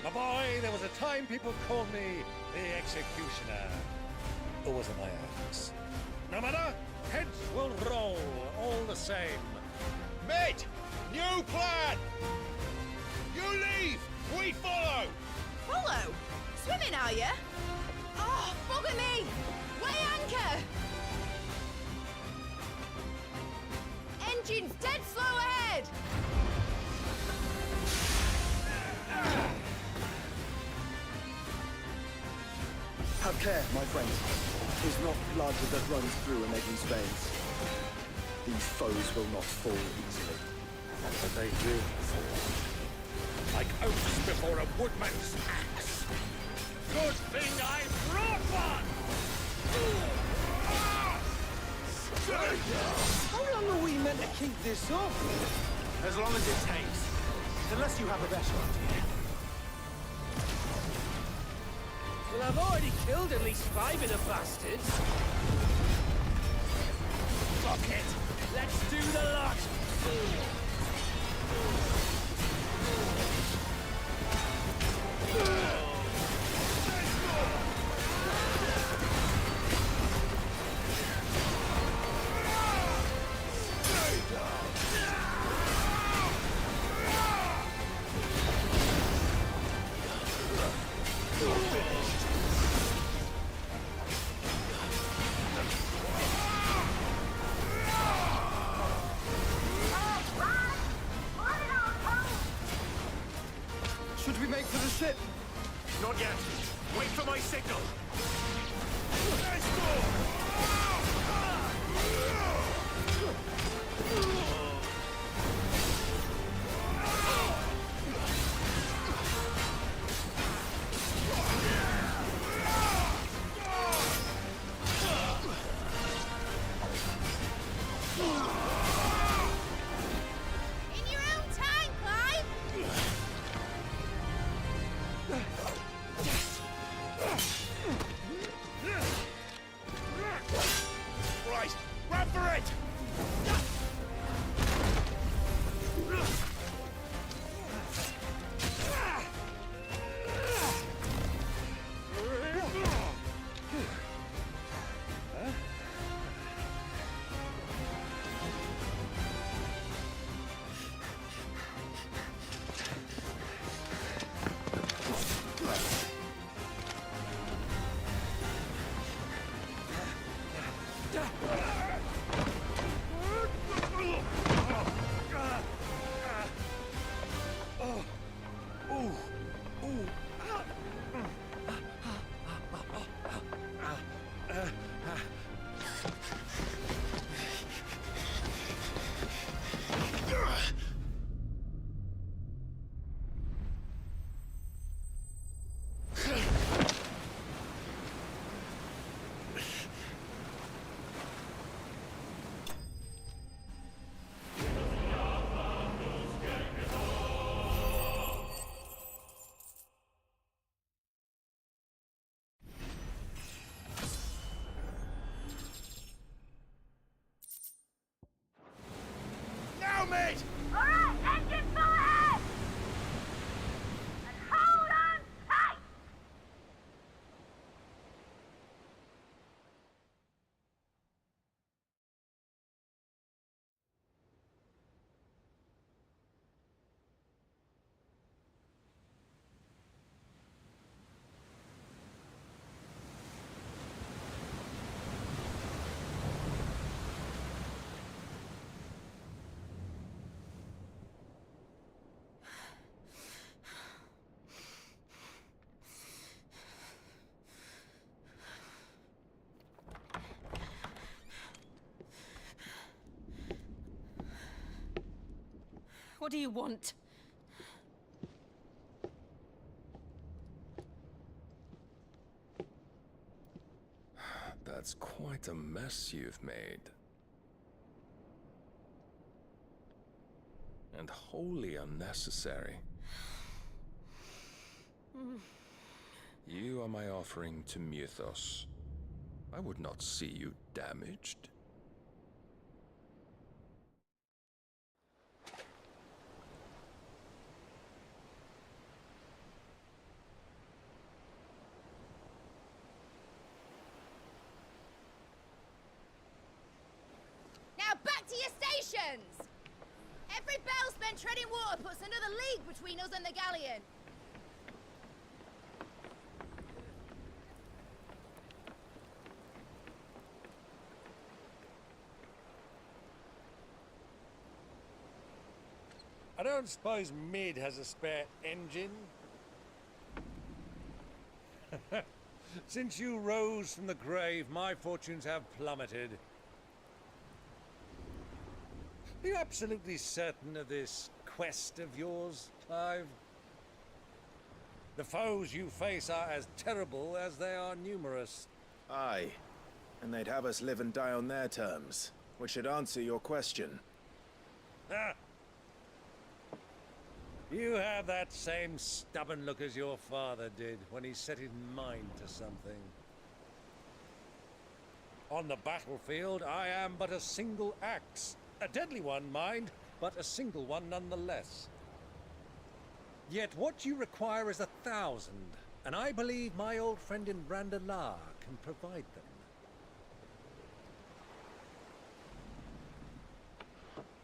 My boy, there was a time people called me the Executioner. Or was it my axe? No matter, heads will roll all the same. Mate! New plan! You leave! We follow! Follow? Swimming, are you? Oh, bugger me! Weigh anchor! Engine's dead slow ahead! Have care, my friends. 'Tis not blood that runs through a Maid's veins. These foes will not fall easily. But they will fall. Like oats before a woodman's axe. Good thing I brought one! How long are we meant to keep this up? As long as it takes. Unless you have a better idea. Well, I've already killed at least 5 of the bastards. Fuck it! Let's do the lot! Should we make for the ship? Not yet. Wait for my signal. In your own time, Clive! Right, run for it! Now, mate! All right, engine full ahead! And hold on tight! What do you want? That's quite a mess you've made. And wholly unnecessary. You are my offering to Mythos. I would not see you damaged. Now back to your stations! Every bell spent treading water puts another league between us and the galleon. I don't suppose Mid has a spare engine? Since you rose from the grave, my fortunes have plummeted. Are you absolutely certain of this quest of yours, Clive? The foes you face are as terrible as they are numerous. Aye. And they'd have us live and die on their terms, which should answer your question. Ah! You have that same stubborn look as your father did when he set his mind to something. On the battlefield, I am but a single axe. A deadly one, mind, but a single one nonetheless. Yet what you require is 1,000, and I believe my old friend in Randalar can provide them.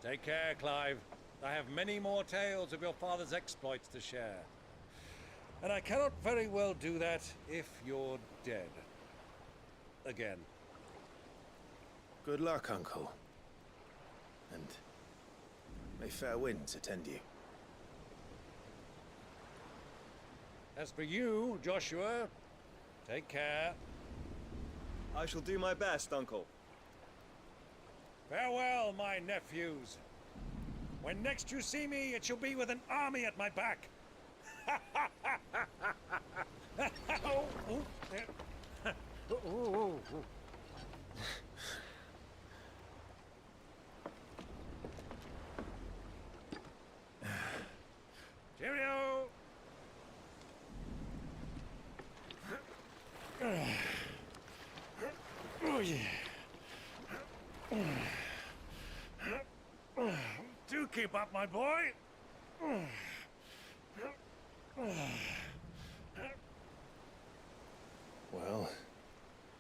Take care, Clive. I have many more tales of your father's exploits to share. And I cannot very well do that if you're dead. Again. Good luck, Uncle. And may fair winds attend you. As for you, Joshua, take care. I shall do my best, Uncle. Farewell, my nephews. When next you see me, it shall be with an army at my back. Cheerio! Oh, yeah. Do keep up, my boy. Well,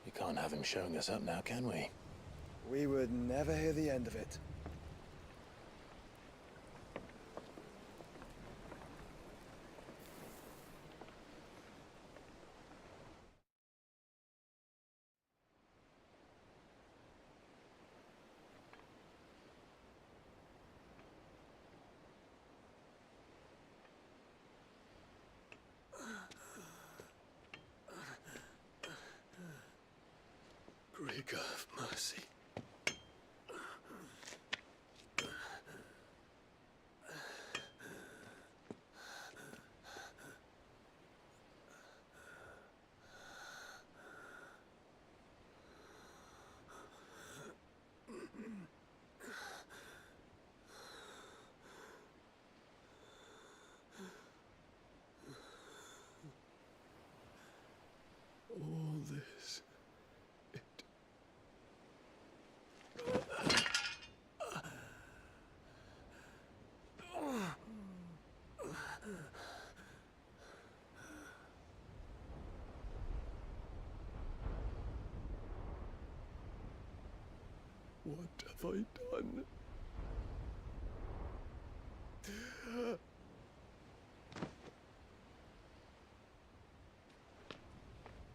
you can't have him showing us up now, can we? We would never hear the end of it. Grigor of mercy. All this. What have I done?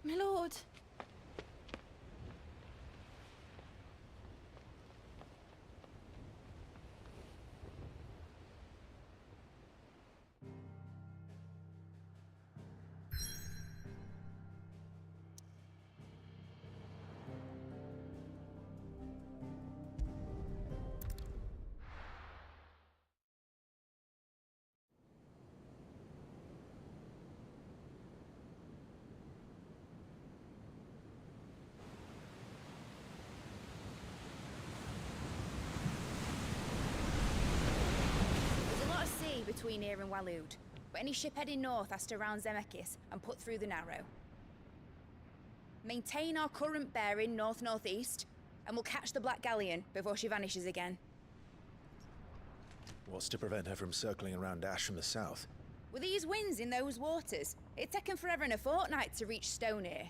My lord. between here and Waloed, but any ship heading north has to round Zemeckis and put through the Narrow. Maintain our current bearing north-northeast, and we'll catch the Black Galleon before she vanishes again. What's to prevent her from circling around Ash from the south? With these winds in those waters, it's taken forever and a fortnight to reach Stonehere.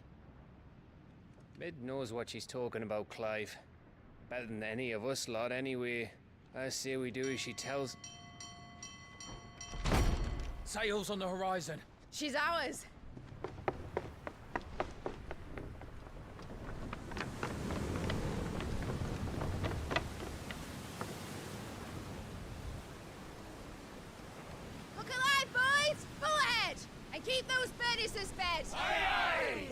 Mid knows what she's talking about, Clive. Better than any of us lot, anyway. I say we do as she tells. Sails on the horizon. She's ours. Look alive, boys! Full ahead! And keep those furnaces fed! Aye,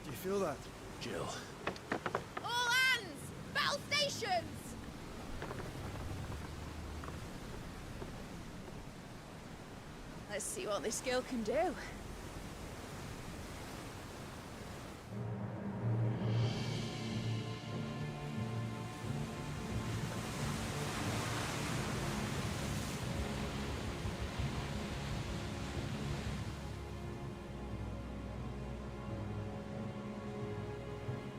Do you feel that? Jill. All hands! Battle stations! Let's see what this girl can do.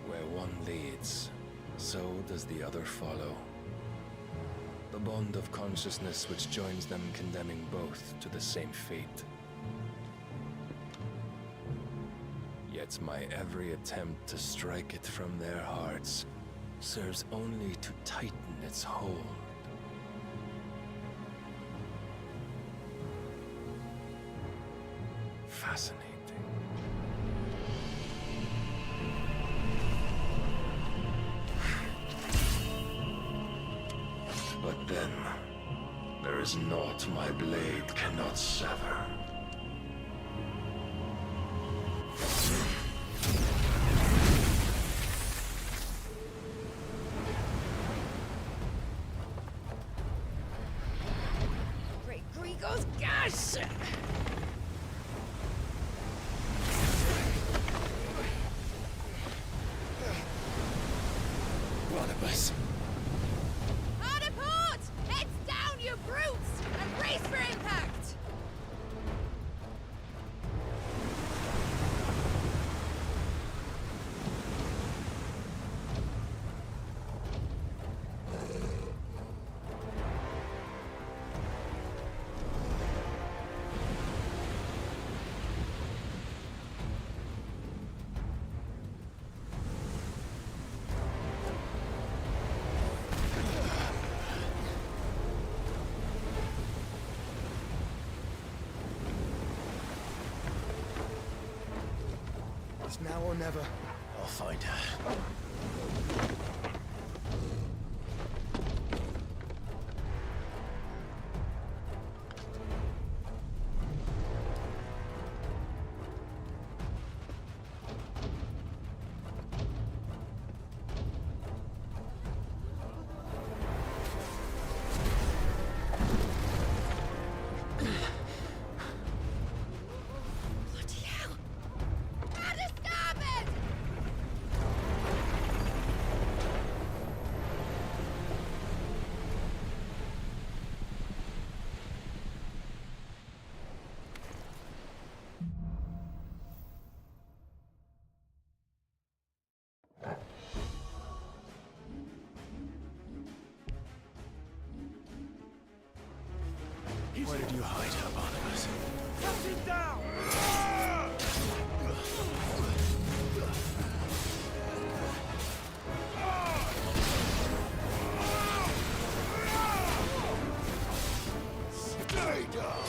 Where one leads, so does the other follow. The bond of consciousness which joins them condemning both to the same fate. Yet my every attempt to strike it from their hearts serves only to tighten its hold. Fascinating. But then, there is naught my blade cannot sever. Great Grigos gas! Barnabas. Hard a port! Heads down, you brutes! And brace for impact! It's now or never. I'll find her. Bloody hell! At a starboard! Where did you hide her, Barnabas? Cut him down! Stay down!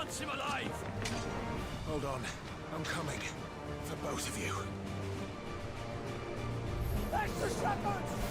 wants him alive! Hold on. I'm coming. For both of you. Extra shepherds!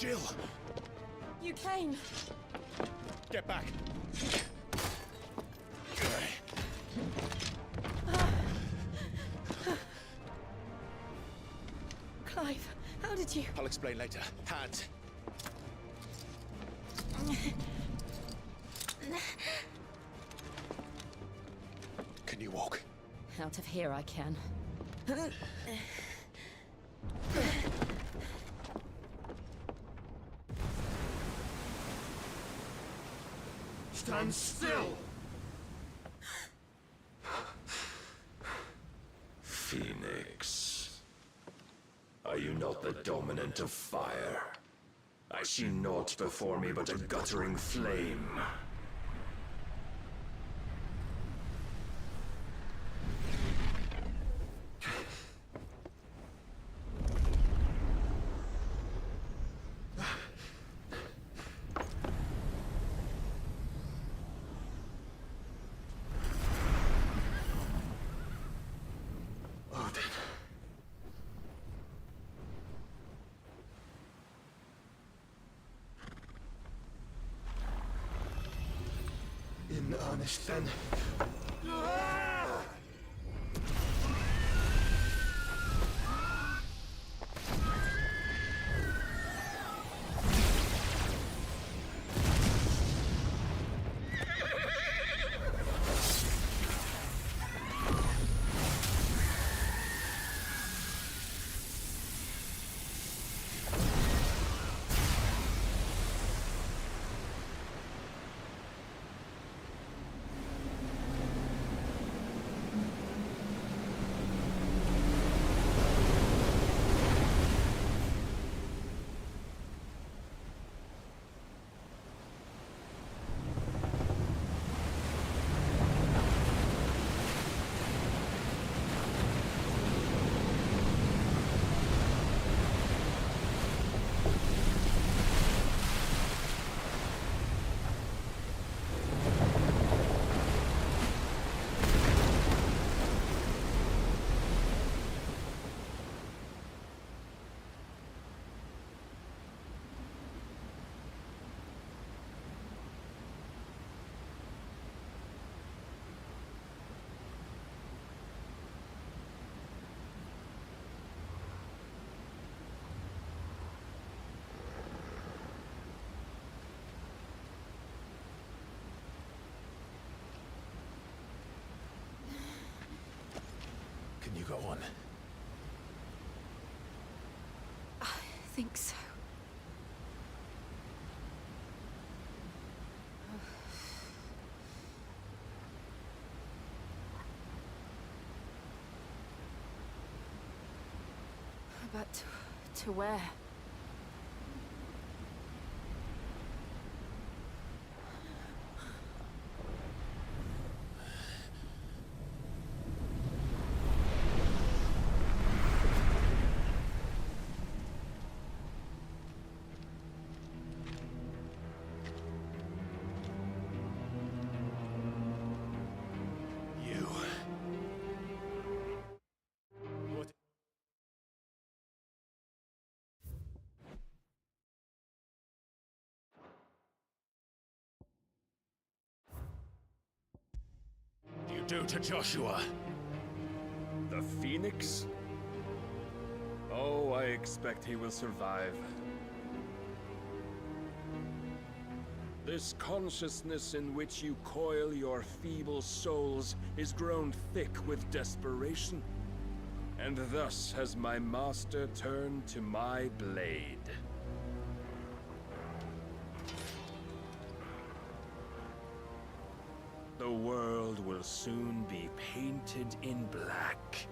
Jill! You came. Get back! Clive, how did you... I'll explain later. Hands! Can you walk? Out of here I can. Stand still! Phoenix. Are you not the dominant of fire? I see naught before me but a guttering flame. in earnest then. Can you go on? I think so. But to where? Do to Joshua? The Phoenix? Oh, I expect he will survive. This consciousness in which you coil your feeble souls is grown thick with desperation, and thus has my master turned to my blade. The world will soon be painted in black,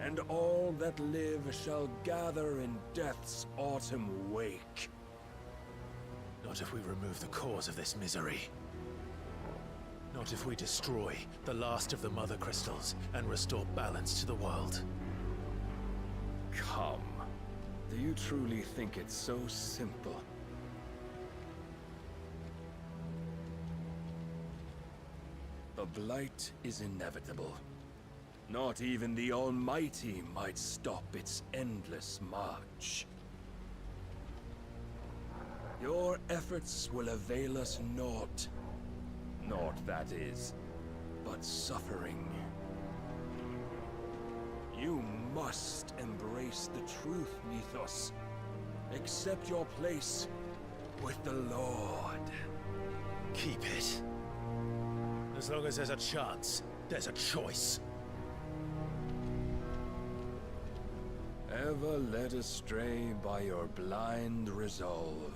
and all that live shall gather in death's autumn wake. Not if we remove the cause of this misery. Not if we destroy the last of the Mother Crystals and restore balance to the world. Come. Do you truly think it's so simple? The Blight is inevitable. Not even the Almighty might stop its endless march. Your efforts will avail us naught. Naught, that is, but suffering. You must embrace the truth, Mythos. Accept your place with the Lord. Keep it. As long as there's a chance, there's a choice. Ever led astray by your blind resolve.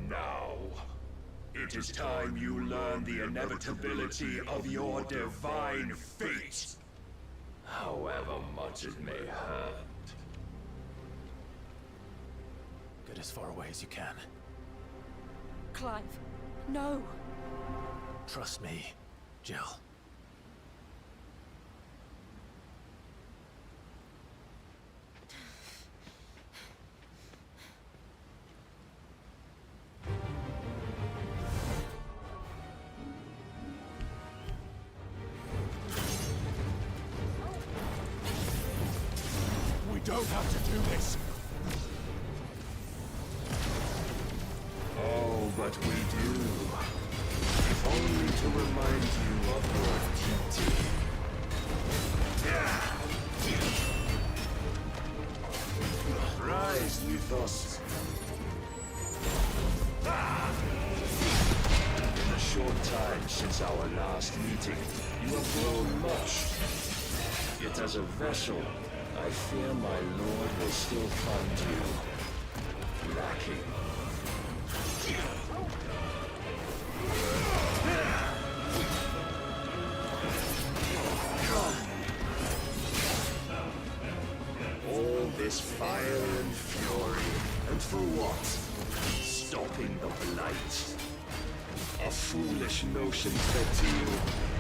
Now, it is time you learn the inevitability of your divine fate. However much it may hurt. Get as far away as you can. Clive, no. Trust me, Jill. don't have to do this. Oh, but we do. If only to remind you of your duty. Rise, Mythos. In the short time since our last meeting, you have grown much. Yet as a vessel, I fear my lord will still find you lacking. All this fire and fury, and for what? Stopping the blight. A foolish notion fed to you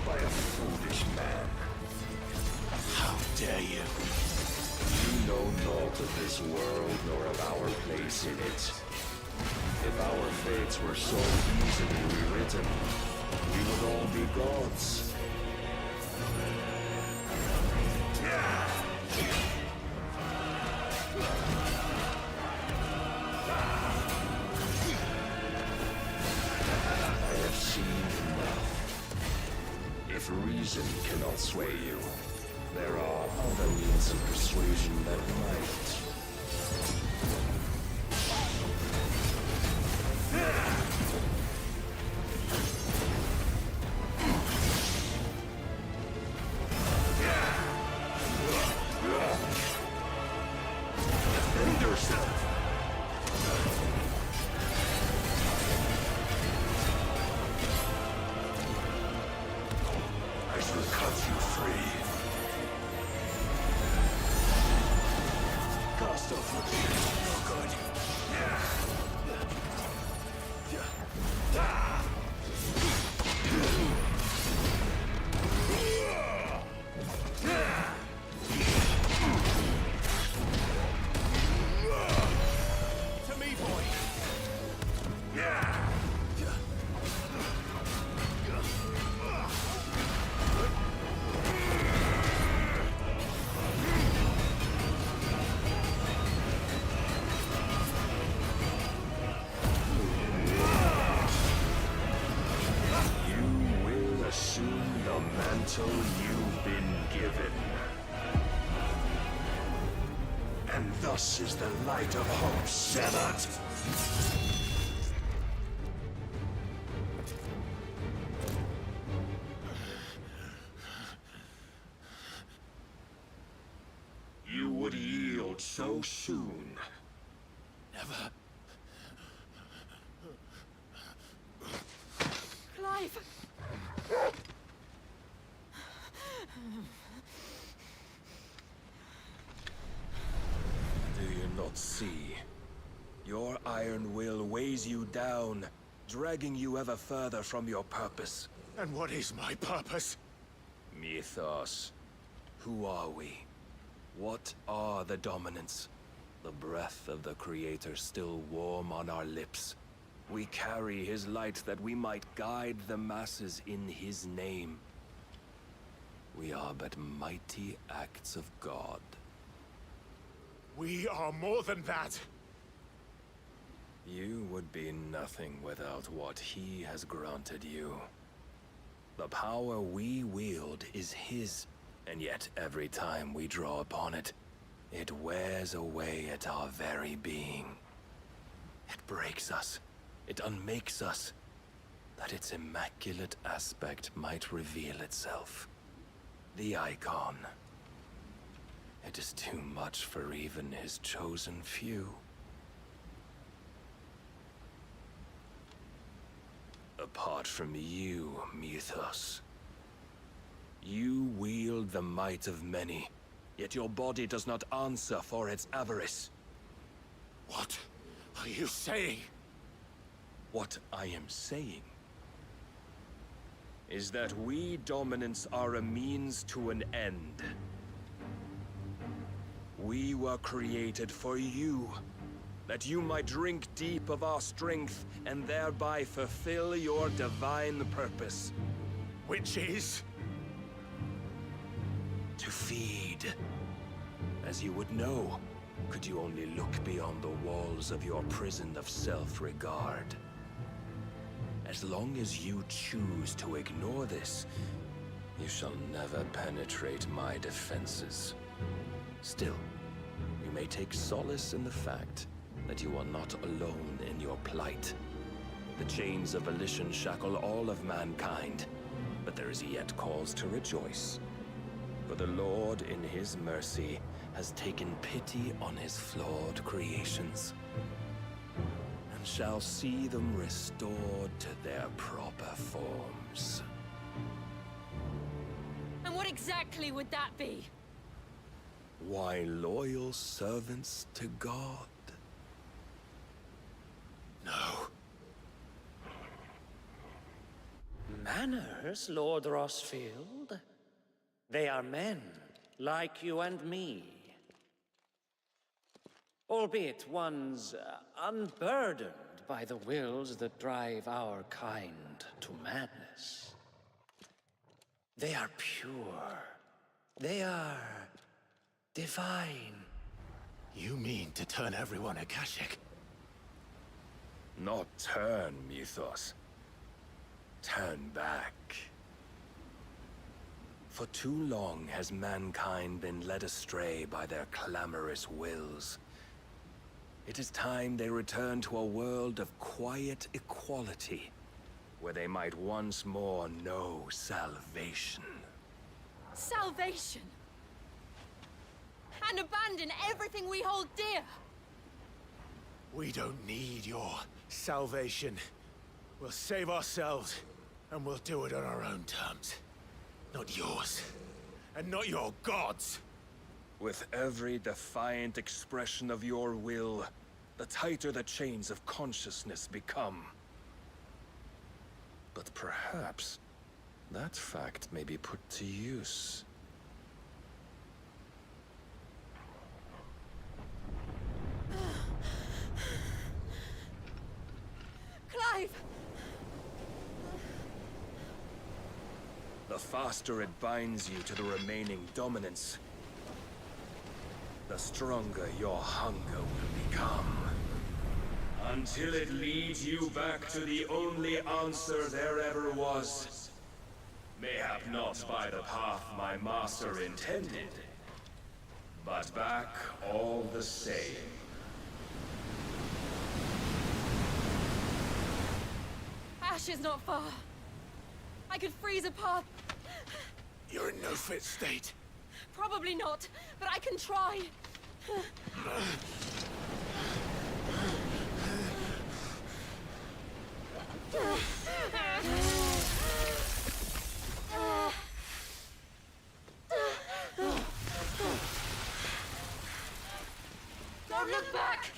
by a foolish man. How dare you? You know naught of this world nor of our place in it. If our fates were so easily rewritten, we would all be gods. I have seen enough. If reason cannot sway you, there are other means of persuasion that might. Defend yourself! I shall cut you free. Cast off with you. No good. To me, boy. You will assume the mantle you've been given. And thus is the light of hope severed. You would yield so soon. Never. Clive! Do you not see? Your iron will weighs you down, dragging you ever further from your purpose. And what is my purpose? Mythos. Who are we? What are the dominants? The breath of the Creator still warm on our lips. We carry his light that we might guide the masses in his name. We are but mighty acts of God. We are more than that. You would be nothing without what he has granted you. The power we wield is his, and yet every time we draw upon it, it wears away at our very being. It breaks us. It unmakes us, that its immaculate aspect might reveal itself. The icon. It is too much for even his chosen few. Apart from you, Mythos, you wield the might of many, yet your body does not answer for its avarice. What are you saying? What I am saying is that we dominants are a means to an end. We were created for you, that you might drink deep of our strength and thereby fulfill your divine purpose. Which is? To feed. as you would know, could you only look beyond the walls of your prison of self-regard. As long as you choose to ignore this, you shall never penetrate my defenses. Still, you may take solace in the fact that you are not alone in your plight. The chains of volition shackle all of mankind, but there is yet cause to rejoice. For the Lord, in his mercy, has taken pity on his flawed creations, and shall see them restored to their proper forms. And what exactly would that be? Why, loyal servants to God. No. Manners, Lord Rossfield? They are men, like you and me. Albeit ones unburdened by the wills that drive our kind to madness. They are pure. They are divine. You mean to turn everyone Akashic? Not turn, Mythos. Turn back. For too long has mankind been led astray by their clamorous wills. It is time they return to a world of quiet equality, where they might once more know salvation. Salvation? And abandon everything we hold dear? We don't need your salvation. We'll save ourselves, and we'll do it on our own terms. Not yours, and not your gods. With every defiant expression of your will, the tighter the chains of consciousness become. But perhaps that fact may be put to use. Clive! The faster it binds you to the remaining dominance, the stronger your hunger will become. Until it leads you back to the only answer there ever was. Mayhap not by the path my master intended, but back all the same. Ash is not far. I could freeze a path. You're in no fit state. Probably not, but I can try. Don't look back!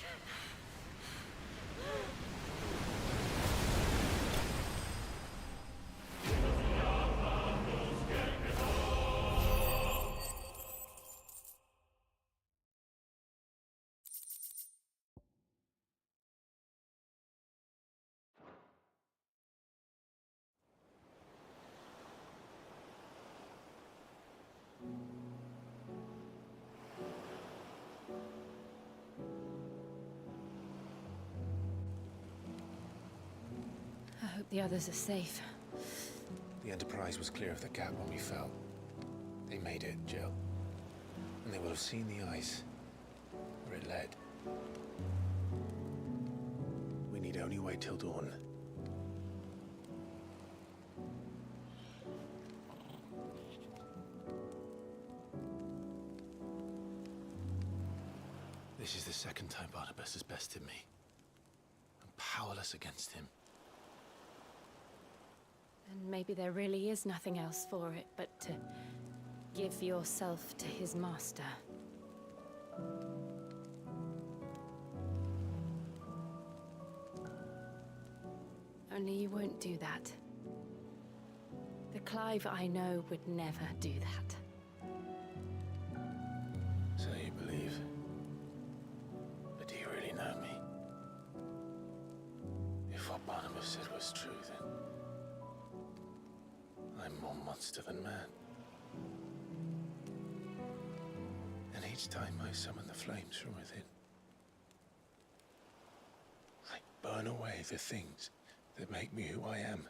I hope the others are safe. The Enterprise was clear of the gap when we fell. They made it, Jill. And they will have seen the ice, where it led. We need only wait till dawn. This is the second time Barnabas has bested me. I'm powerless against him. And maybe there really is nothing else for it but to give yourself to his master. Only you won't do that. The Clive I know would never do that. So you believe? But do you really know me? If what Barnabas said was true, then I'm more monster than man. And he Each time I summon the flames from within, I burn away the things that make me who I am.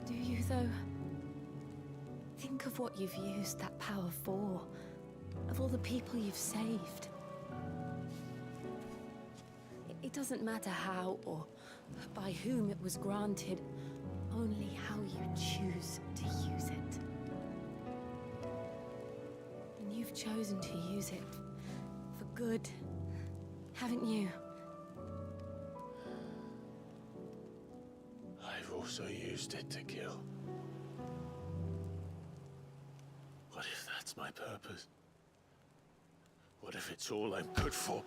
Do you, though? Think of what you've used that power for, of all the people you've saved. It doesn't matter how or by whom it was granted, only how you choose to use it. And you've chosen to use it for good, haven't you? I've also used it to kill. What if that's my purpose? What if it's all I'm good for?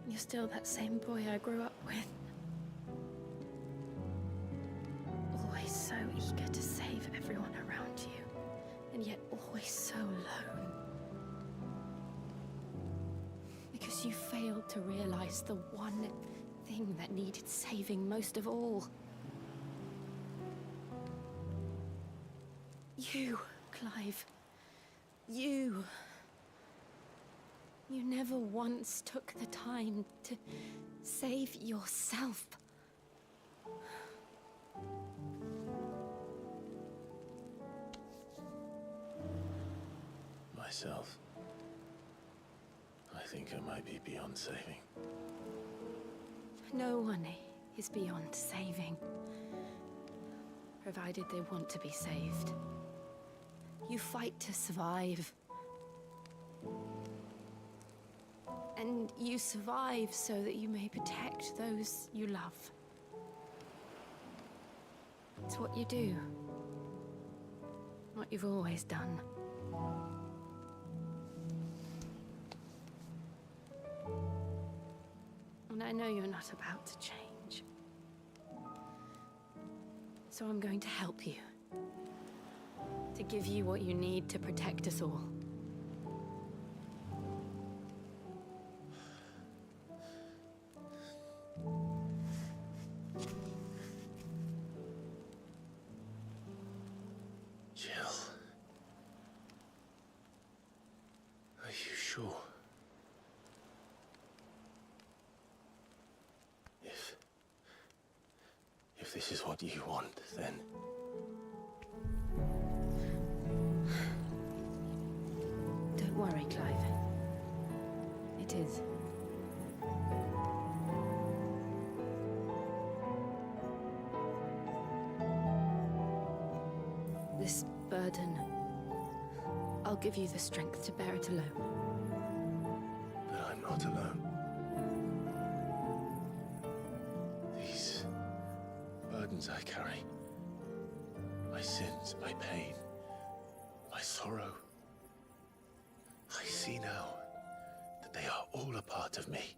You're still that same boy I grew up with. Always so eager to save everyone around you, and yet always so alone. Because you failed to realize the one thing that needed saving most of all. You, Clive. You. You never once took the time to save yourself. Myself. I think I might be beyond saving. No one is beyond saving, provided they want to be saved. You fight to survive. And you survive so that you may protect those you love. It's what you do. What you've always done. And I know you're not about to change. So I'm going to help you. To give you what you need to protect us all. Sure. If this is what you want, then... Don't worry, Clive. It is. This burden, I'll give you the strength to bear it alone. But I'm not alone. These burdens I carry, my sins, my pain, my sorrow, I see now that they are all a part of me.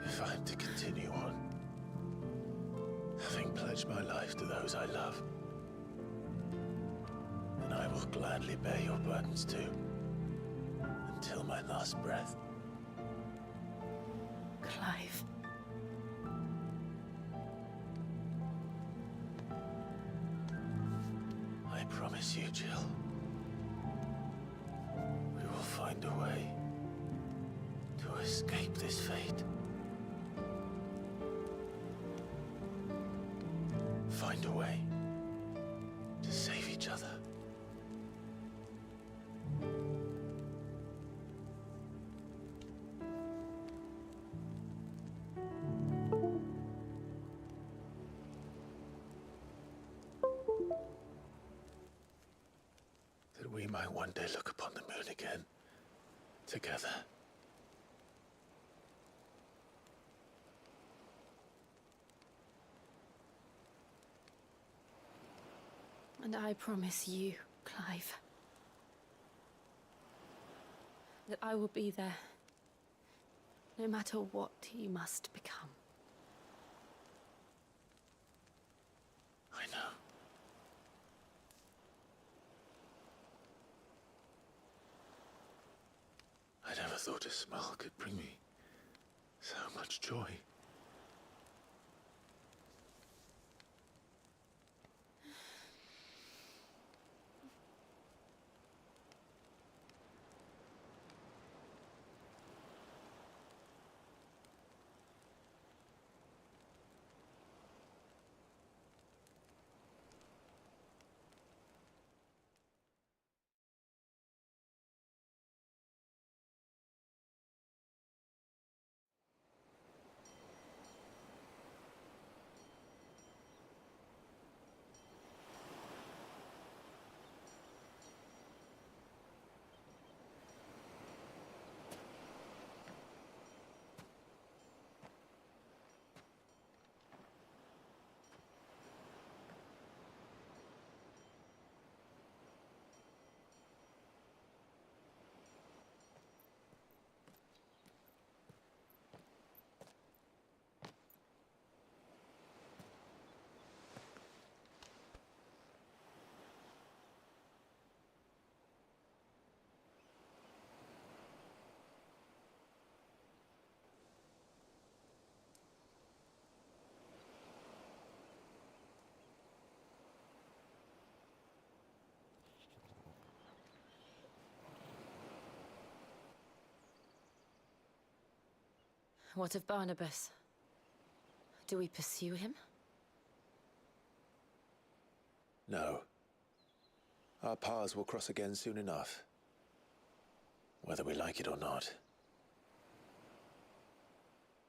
If I'm to continue on, having pledged my life to those I love, then I will gladly bear your burdens too, until my last breath. Clive. I promise you, Jill, we will find a way to escape this fate. Find a way to save each other. we might one day look upon the moon again, together. And I promise you, Clive, that I will be there, no matter what you must become. I know. I never thought a smile could bring me so much joy. What of Barnabas? Do we pursue him? No. Our paths will cross again soon enough. Whether we like it or not.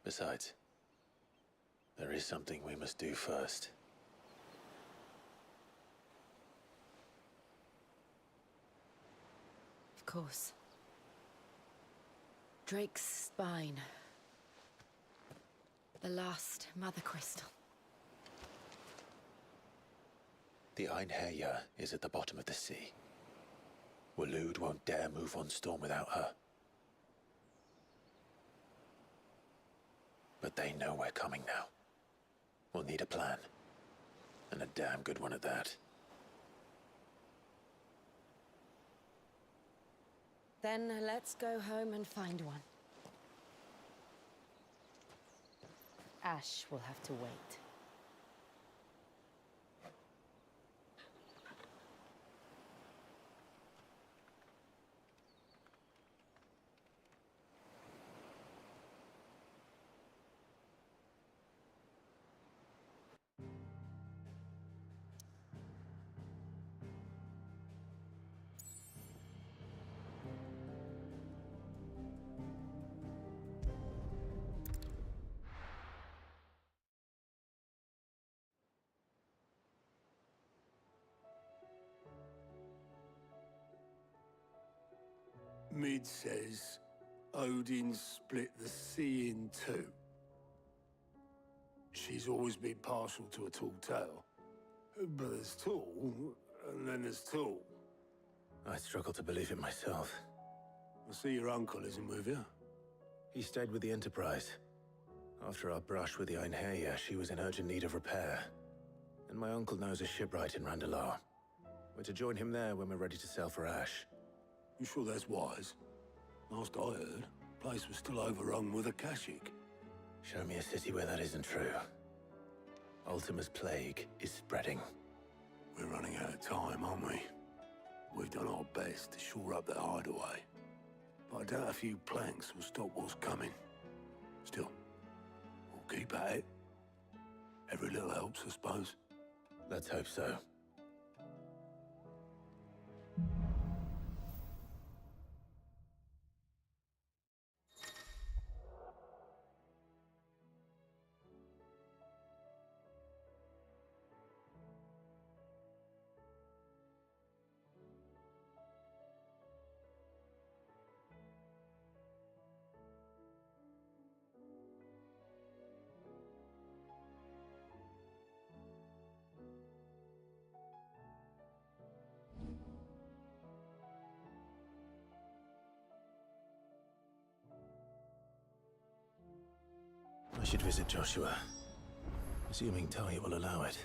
Besides, there is something we must do first. Of course. Drake's spine. The last Mother Crystal. The Einherjar is at the bottom of the sea. Waloed won't dare move on Storm without her. But they know we're coming now. We'll need a plan. And a damn good one at that. Then let's go home and find one. Ash will have to wait. Mid says Odin split the sea in two. She's always been partial to a tall tale. But there's tall, and then there's tall. I struggle to believe it myself. I see your uncle isn't with you. He stayed with the Enterprise. After our brush with the Einherjar, she was in urgent need of repair. And my uncle knows a shipwright in Randalar. We're to join him there when we're ready to sail for Ash. You sure that's wise? Last I heard, the place was still overrun with Akashic. Show me a city where that isn't true. Ultima's plague is spreading. We're running out of time, aren't we? We've done our best to shore up the hideaway. But I doubt a few planks will stop what's coming. Still, we'll keep at it. Every little helps, I suppose. Let's hope so. should visit Joshua. Assuming Talia will allow it.